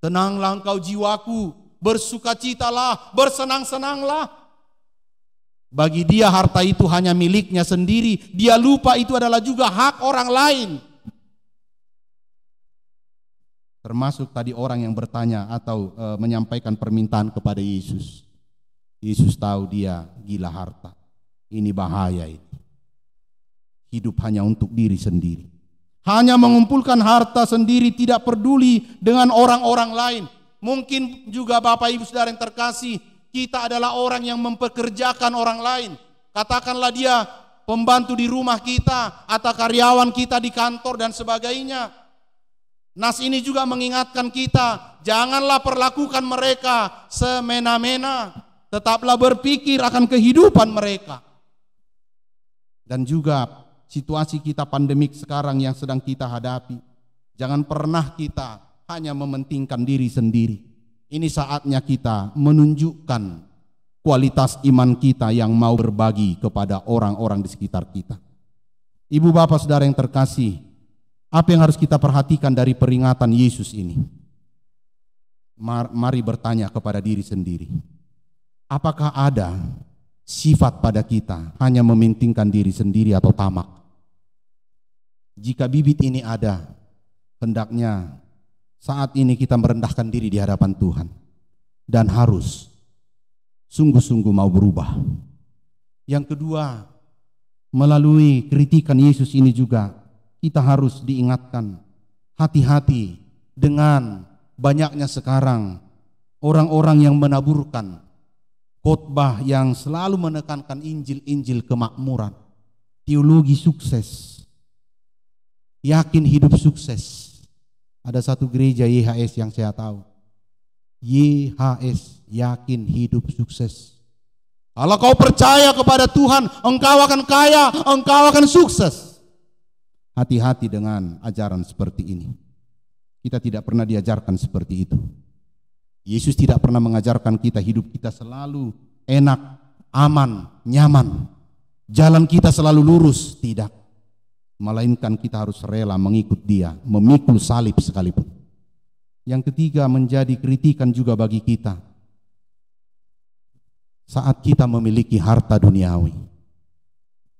Tenanglah engkau jiwaku, bersukacitalah, bersenang-senanglah. Bagi dia harta itu hanya miliknya sendiri. Dia lupa itu adalah juga hak orang lain. Termasuk tadi orang yang bertanya atau menyampaikan permintaan kepada Yesus. Yesus tahu dia gila harta. Ini bahaya ini. Hidup hanya untuk diri sendiri. Hanya mengumpulkan harta sendiri, tidak peduli dengan orang-orang lain. Mungkin juga Bapak Ibu Saudara yang terkasih, kita adalah orang yang mempekerjakan orang lain. Katakanlah dia pembantu di rumah kita atau karyawan kita di kantor dan sebagainya. Nas ini juga mengingatkan kita, janganlah perlakukan mereka semena-mena. Tetaplah berpikir akan kehidupan mereka. Dan juga situasi kita pandemik sekarang yang sedang kita hadapi. Jangan pernah kita hanya mementingkan diri sendiri. Ini saatnya kita menunjukkan kualitas iman kita yang mau berbagi kepada orang-orang di sekitar kita. Ibu bapak saudara yang terkasih, apa yang harus kita perhatikan dari peringatan Yesus ini? Mari bertanya kepada diri sendiri. Apakah ada sifat pada kita hanya mementingkan diri sendiri atau tamak? Jika bibit ini ada, hendaknya saat ini kita merendahkan diri di hadapan Tuhan. Dan harus sungguh-sungguh mau berubah. Yang kedua, melalui kritikan Yesus ini juga kita harus diingatkan, hati-hati dengan banyaknya sekarang orang-orang yang menaburkan khotbah yang selalu menekankan Injil-Injil kemakmuran, teologi sukses. yakin hidup sukses. Ada satu gereja YHS yang saya tahu. YHS, yakin hidup sukses. Kalau kau percaya kepada Tuhan, engkau akan kaya, engkau akan sukses. Hati-hati dengan ajaran seperti ini. Kita tidak pernah diajarkan seperti itu. Yesus tidak pernah mengajarkan kita hidup kita selalu enak, aman, nyaman. Jalan kita selalu lurus, tidak. Melainkan kita harus rela mengikut Dia, memikul salib sekalipun. Yang ketiga, menjadi kritikan juga bagi kita. Saat kita memiliki harta duniawi,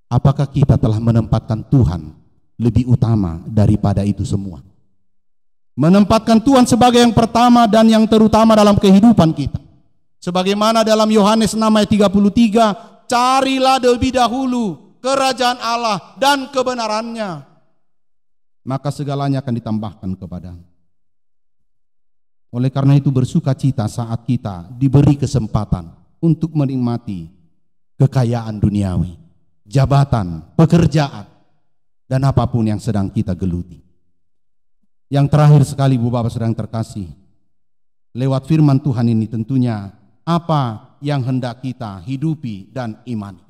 apakah kita telah menempatkan Tuhan lebih utama daripada itu semua? Menempatkan Tuhan sebagai yang pertama dan yang terutama dalam kehidupan kita. Sebagaimana dalam Yohanes 6 ayat 33, carilah lebih dahulu kerajaan Allah dan kebenarannya, maka segalanya akan ditambahkan kepadamu. Oleh karena itu bersukacita saat kita diberi kesempatan untuk menikmati kekayaan duniawi, jabatan, pekerjaan, dan apapun yang sedang kita geluti. Yang terakhir sekali, Bu Bapak sedang terkasih, lewat firman Tuhan ini tentunya apa yang hendak kita hidupi dan imani.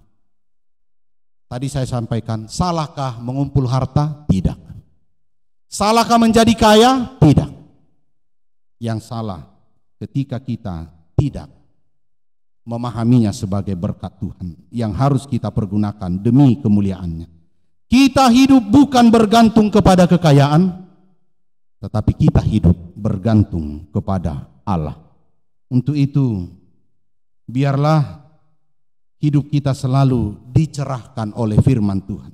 Tadi saya sampaikan, salahkah mengumpul harta? Tidak. Salahkah menjadi kaya? Tidak. Yang salah ketika kita tidak memahaminya sebagai berkat Tuhan yang harus kita pergunakan demi kemuliaannya. Kita hidup bukan bergantung kepada kekayaan, tetapi kita hidup bergantung kepada Allah. Untuk itu, biarlah hidup kita selalu dicerahkan oleh firman Tuhan.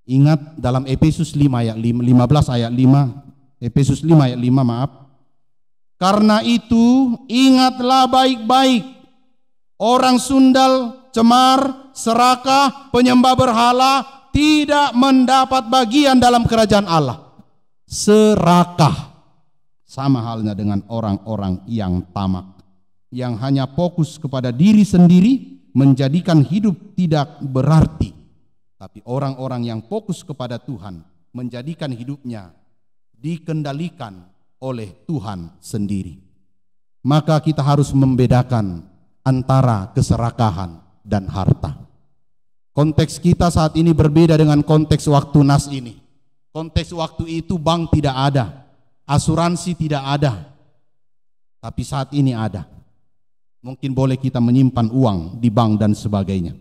Ingat dalam Efesus 5 ayat 15 ayat 5, Efesus 5 ayat 5 maaf. Karena itu ingatlah baik-baik orang sundal, cemar, serakah, penyembah berhala tidak mendapat bagian dalam kerajaan Allah. Serakah sama halnya dengan orang-orang yang tamak, yang hanya fokus kepada diri sendiri, menjadikan hidup tidak berarti. Tapi orang-orang yang fokus kepada Tuhan, menjadikan hidupnya dikendalikan oleh Tuhan sendiri. Maka kita harus membedakan antara keserakahan dan harta. Konteks kita saat ini berbeda dengan konteks waktu nas ini. Konteks waktu itu bank tidak ada, asuransi tidak ada. Tapi saat ini ada. Mungkin boleh kita menyimpan uang di bank dan sebagainya.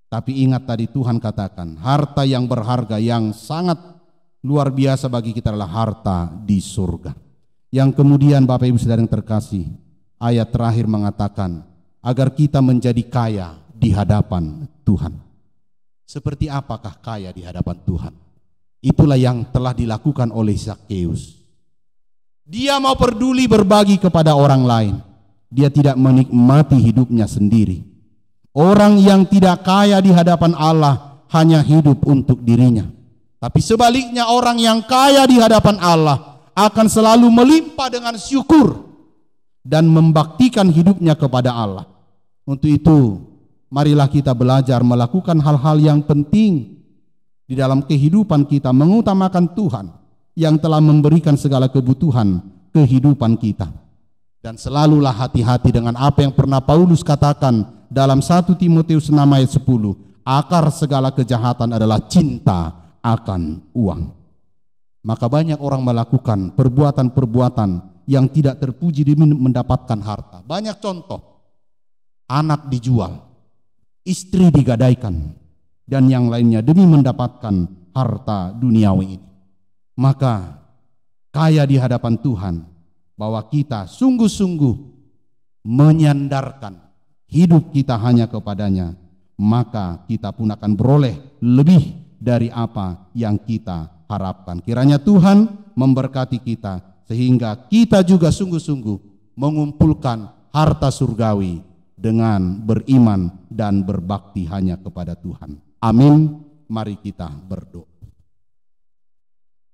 Tapi ingat tadi Tuhan katakan, harta yang berharga yang sangat luar biasa bagi kita adalah harta di surga. Yang kemudian Bapak Ibu Saudara yang terkasih, ayat terakhir mengatakan agar kita menjadi kaya di hadapan Tuhan. Seperti apakah kaya di hadapan Tuhan? Itulah yang telah dilakukan oleh Zakheus. Dia mau peduli berbagi kepada orang lain. Dia tidak menikmati hidupnya sendiri. Orang yang tidak kaya di hadapan Allah hanya hidup untuk dirinya. Tapi sebaliknya orang yang kaya di hadapan Allah akan selalu melimpah dengan syukur dan membaktikan hidupnya kepada Allah. Untuk itu, marilah kita belajar melakukan hal-hal yang penting di dalam kehidupan kita, mengutamakan Tuhan yang telah memberikan segala kebutuhan kehidupan kita. Dan selalulah hati-hati dengan apa yang pernah Paulus katakan dalam 1 Timotius 6 ayat 10, akar segala kejahatan adalah cinta akan uang. Maka banyak orang melakukan perbuatan-perbuatan yang tidak terpuji demi mendapatkan harta. Banyak contoh, anak dijual, istri digadaikan, dan yang lainnya demi mendapatkan harta duniawi ini. Maka kaya di hadapan Tuhan bahwa kita sungguh-sungguh menyandarkan hidup kita hanya kepadanya, maka kita pun akan beroleh lebih dari apa yang kita harapkan. Kiranya Tuhan memberkati kita sehingga kita juga sungguh-sungguh mengumpulkan harta surgawi dengan beriman dan berbakti hanya kepada Tuhan. Amin. Mari kita berdoa.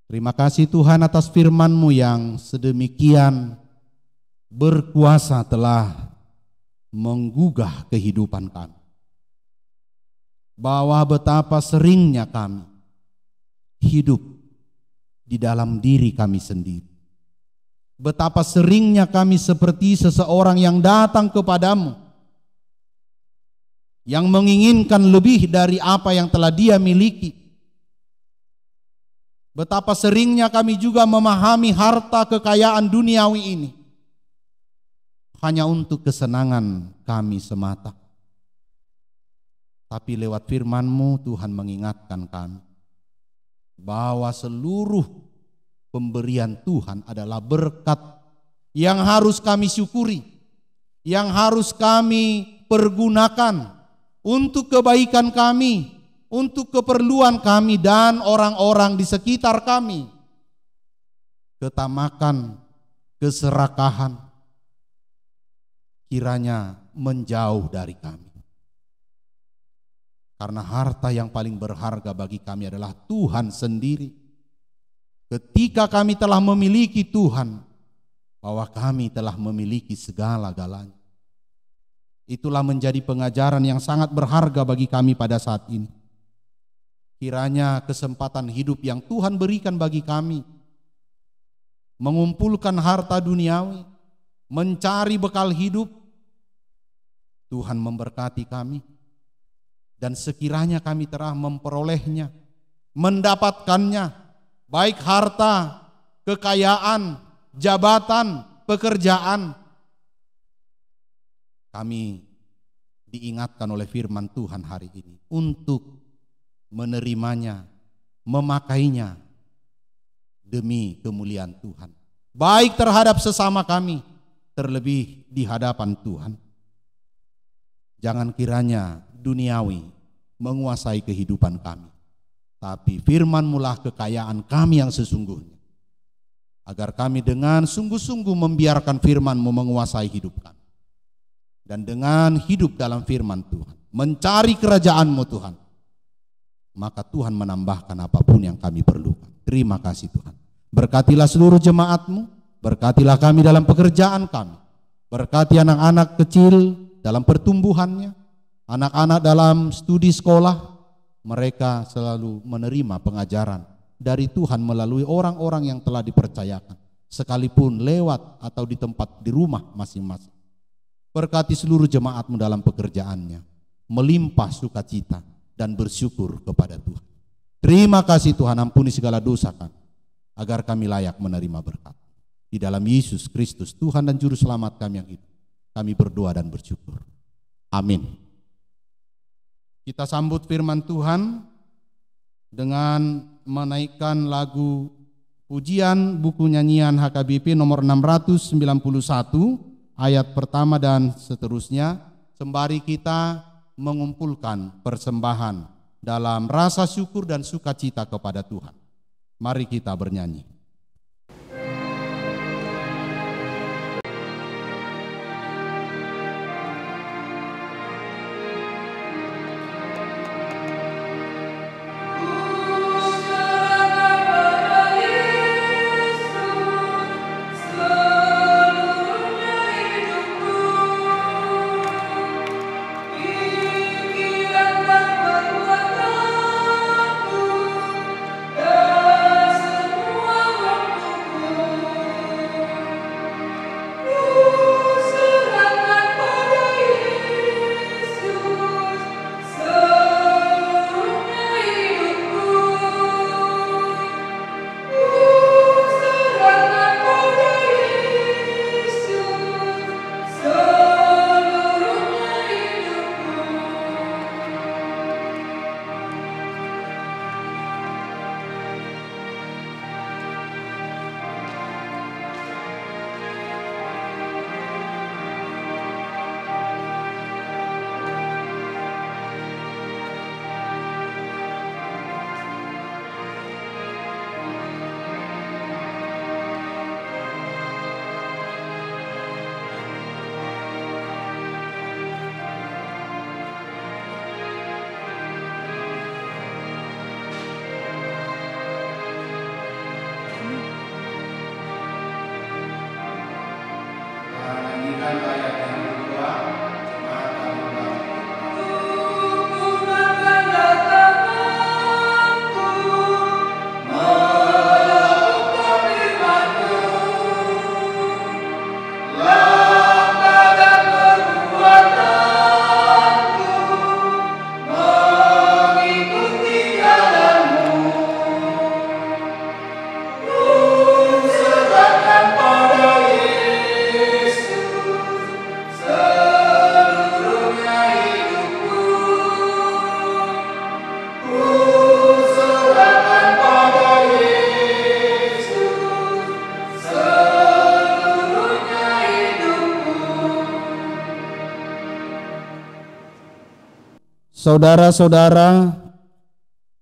Terima kasih Tuhan atas firman-Mu yang sedemikian berkuasa telah menggugah kehidupan kami. Bahwa betapa seringnya kami hidup di dalam diri kami sendiri. Betapa seringnya kami seperti seseorang yang datang kepadamu, yang menginginkan lebih dari apa yang telah dia miliki. Betapa seringnya kami juga memahami harta kekayaan duniawi ini hanya untuk kesenangan kami semata. Tapi lewat firman-Mu Tuhan mengingatkan kami bahwa seluruh pemberian Tuhan adalah berkat yang harus kami syukuri, yang harus kami pergunakan untuk kebaikan kami, untuk keperluan kami dan orang-orang di sekitar kami. Ketamakan, keserakahan kiranya menjauh dari kami. Karena harta yang paling berharga bagi kami adalah Tuhan sendiri. Ketika kami telah memiliki Tuhan, bahwa kami telah memiliki segala-galanya. Itulah menjadi pengajaran yang sangat berharga bagi kami pada saat ini. Kiranya kesempatan hidup yang Tuhan berikan bagi kami, mengumpulkan harta duniawi, mencari bekal hidup, Tuhan memberkati kami. Dan sekiranya kami telah memperolehnya, mendapatkannya, baik harta, kekayaan, jabatan, pekerjaan, kami diingatkan oleh firman Tuhan hari ini untuk menerimanya, memakainya demi kemuliaan Tuhan. Baik terhadap sesama kami, terlebih di hadapan Tuhan. Jangan kiranya duniawi menguasai kehidupan kami, tapi firman-Mu lah kekayaan kami yang sesungguhnya. Agar kami dengan sungguh-sungguh membiarkan firman-Mu menguasai hidup kami. Dan dengan hidup dalam firman Tuhan, mencari kerajaan-Mu Tuhan, maka Tuhan menambahkan apapun yang kami perlukan. Terima kasih Tuhan. Berkatilah seluruh jemaat-Mu, berkatilah kami dalam pekerjaan kami, berkati anak-anak kecil dalam pertumbuhannya, anak-anak dalam studi sekolah, mereka selalu menerima pengajaran dari Tuhan melalui orang-orang yang telah dipercayakan, sekalipun lewat atau di tempat di rumah masing-masing. Berkati seluruh jemaat-Mu dalam pekerjaannya, melimpah sukacita dan bersyukur kepada Tuhan. Terima kasih Tuhan, ampuni segala dosa kami, agar kami layak menerima berkat. Di dalam Yesus Kristus, Tuhan dan Juru Selamat kami yang hidup, kami berdoa dan bersyukur. Amin. Kita sambut firman Tuhan dengan menaikkan lagu pujian buku nyanyian HKBP nomor 691 ayat pertama dan seterusnya, sembari kita mengumpulkan persembahan dalam rasa syukur dan sukacita kepada Tuhan. Mari kita bernyanyi. Semua Saudara-saudara,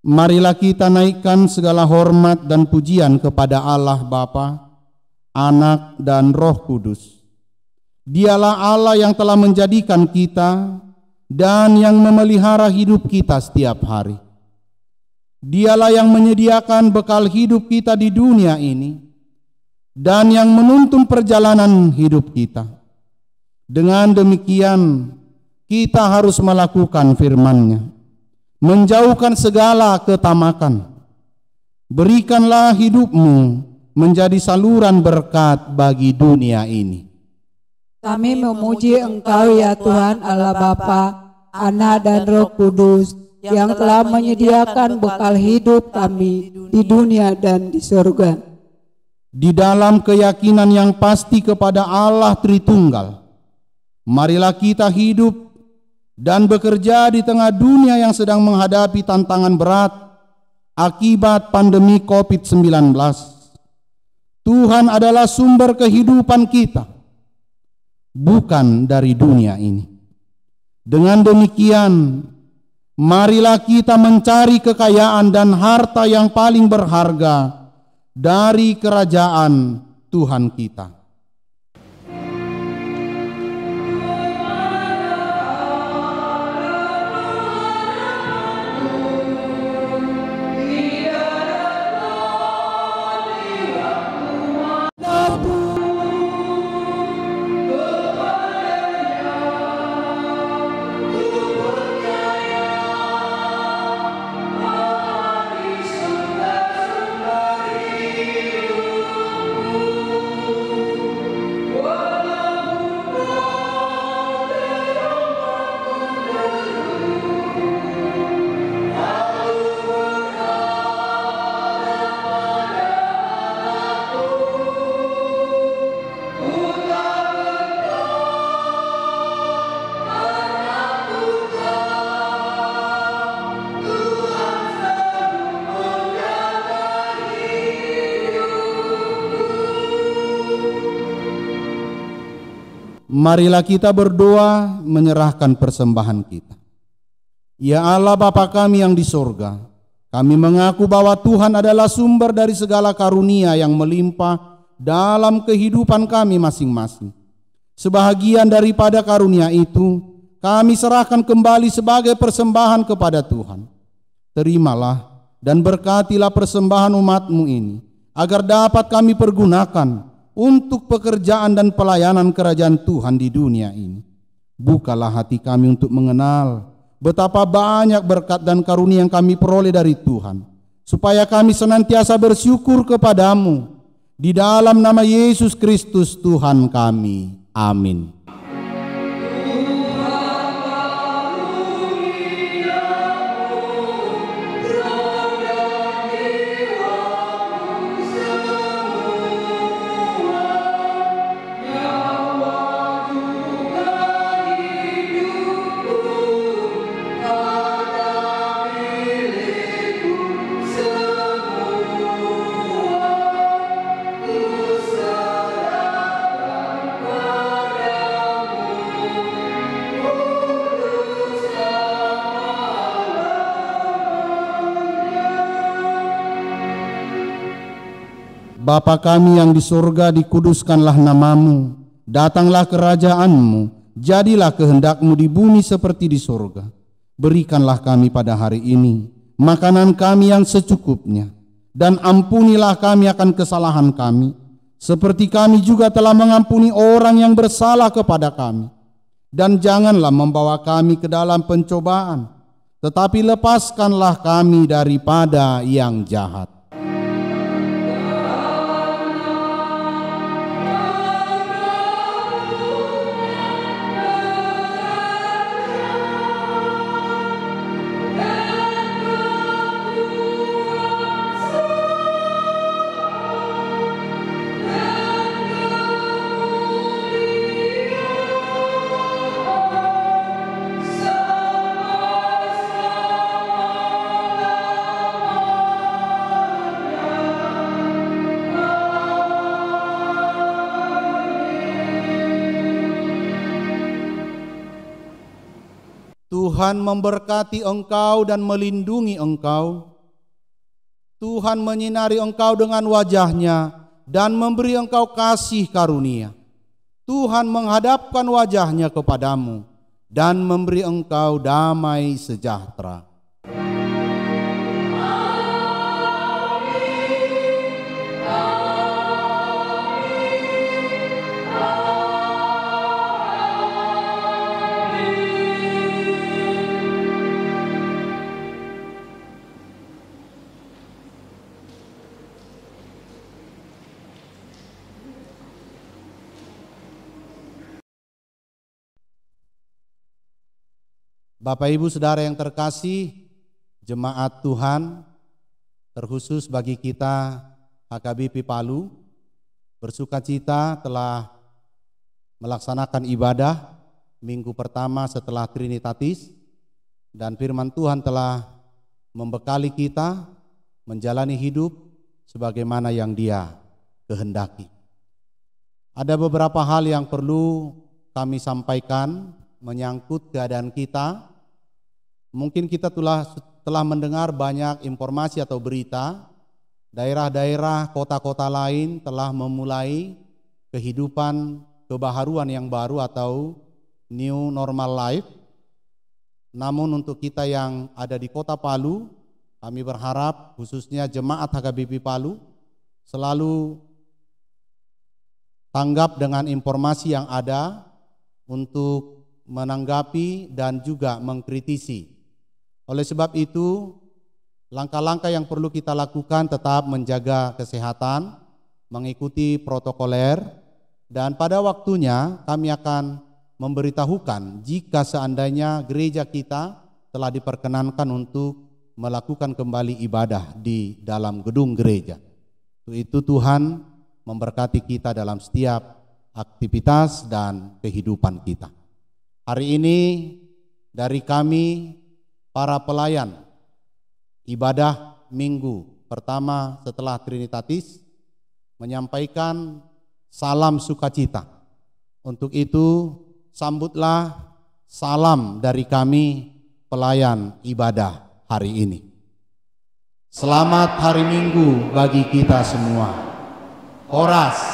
marilah kita naikkan segala hormat dan pujian kepada Allah Bapa, Anak dan Roh Kudus. Dialah Allah yang telah menjadikan kita dan yang memelihara hidup kita setiap hari. Dialah yang menyediakan bekal hidup kita di dunia ini dan yang menuntun perjalanan hidup kita. Dengan demikian, kita harus melakukan firman-Nya, menjauhkan segala ketamakan. Berikanlah hidupmu menjadi saluran berkat bagi dunia ini. Kami memuji Engkau ya Tuhan Allah Bapa, Anak dan Roh Kudus, yang telah menyediakan bekal hidup kami di dunia dan di surga. Di dalam keyakinan yang pasti kepada Allah Tritunggal, marilah kita hidup dan bekerja di tengah dunia yang sedang menghadapi tantangan berat akibat pandemi COVID-19. Tuhan adalah sumber kehidupan kita, bukan dari dunia ini. Dengan demikian, marilah kita mencari kekayaan dan harta yang paling berharga dari kerajaan Tuhan kita. Marilah kita berdoa menyerahkan persembahan kita. Ya Allah Bapa kami yang di sorga, kami mengaku bahwa Tuhan adalah sumber dari segala karunia yang melimpah dalam kehidupan kami masing-masing. Sebahagian daripada karunia itu, kami serahkan kembali sebagai persembahan kepada Tuhan. Terimalah dan berkatilah persembahan umat-Mu ini, agar dapat kami pergunakan untuk pekerjaan dan pelayanan kerajaan Tuhan di dunia ini. Bukalah hati kami untuk mengenal betapa banyak berkat dan karunia yang kami peroleh dari Tuhan, supaya kami senantiasa bersyukur kepadamu. Di dalam nama Yesus Kristus Tuhan kami. Amin. Bapa kami yang di surga, dikuduskanlah namamu, datanglah kerajaanmu, jadilah kehendak-Mu di bumi seperti di surga. Berikanlah kami pada hari ini makanan kami yang secukupnya, dan ampunilah kami akan kesalahan kami, seperti kami juga telah mengampuni orang yang bersalah kepada kami. Dan janganlah membawa kami ke dalam pencobaan, tetapi lepaskanlah kami daripada yang jahat. Tuhan memberkati engkau dan melindungi engkau. Tuhan menyinari engkau dengan wajah-Nya dan memberi engkau kasih karunia. Tuhan menghadapkan wajah-Nya kepadamu dan memberi engkau damai sejahtera. Bapak Ibu Saudara yang terkasih, jemaat Tuhan, terkhusus bagi kita HKBP Palu, bersukacita telah melaksanakan ibadah minggu pertama setelah Trinitatis, dan firman Tuhan telah membekali kita menjalani hidup sebagaimana yang Dia kehendaki. Ada beberapa hal yang perlu kami sampaikan menyangkut keadaan kita. Mungkin kita telah mendengar banyak informasi atau berita, daerah-daerah, kota-kota lain telah memulai kehidupan kebaharuan yang baru atau new normal life. Namun untuk kita yang ada di Kota Palu, kami berharap khususnya jemaat HKBP Palu selalu tanggap dengan informasi yang ada untuk menanggapi dan juga mengkritisi. Oleh sebab itu, langkah-langkah yang perlu kita lakukan tetap menjaga kesehatan, mengikuti protokoler, dan pada waktunya kami akan memberitahukan jika seandainya gereja kita telah diperkenankan untuk melakukan kembali ibadah di dalam gedung gereja. Untuk itu Tuhan memberkati kita dalam setiap aktivitas dan kehidupan kita. Hari ini dari kami para pelayan ibadah minggu pertama setelah Trinitatis menyampaikan salam sukacita. Untuk itu sambutlah salam dari kami pelayan ibadah hari ini. Selamat hari Minggu bagi kita semua. Horas.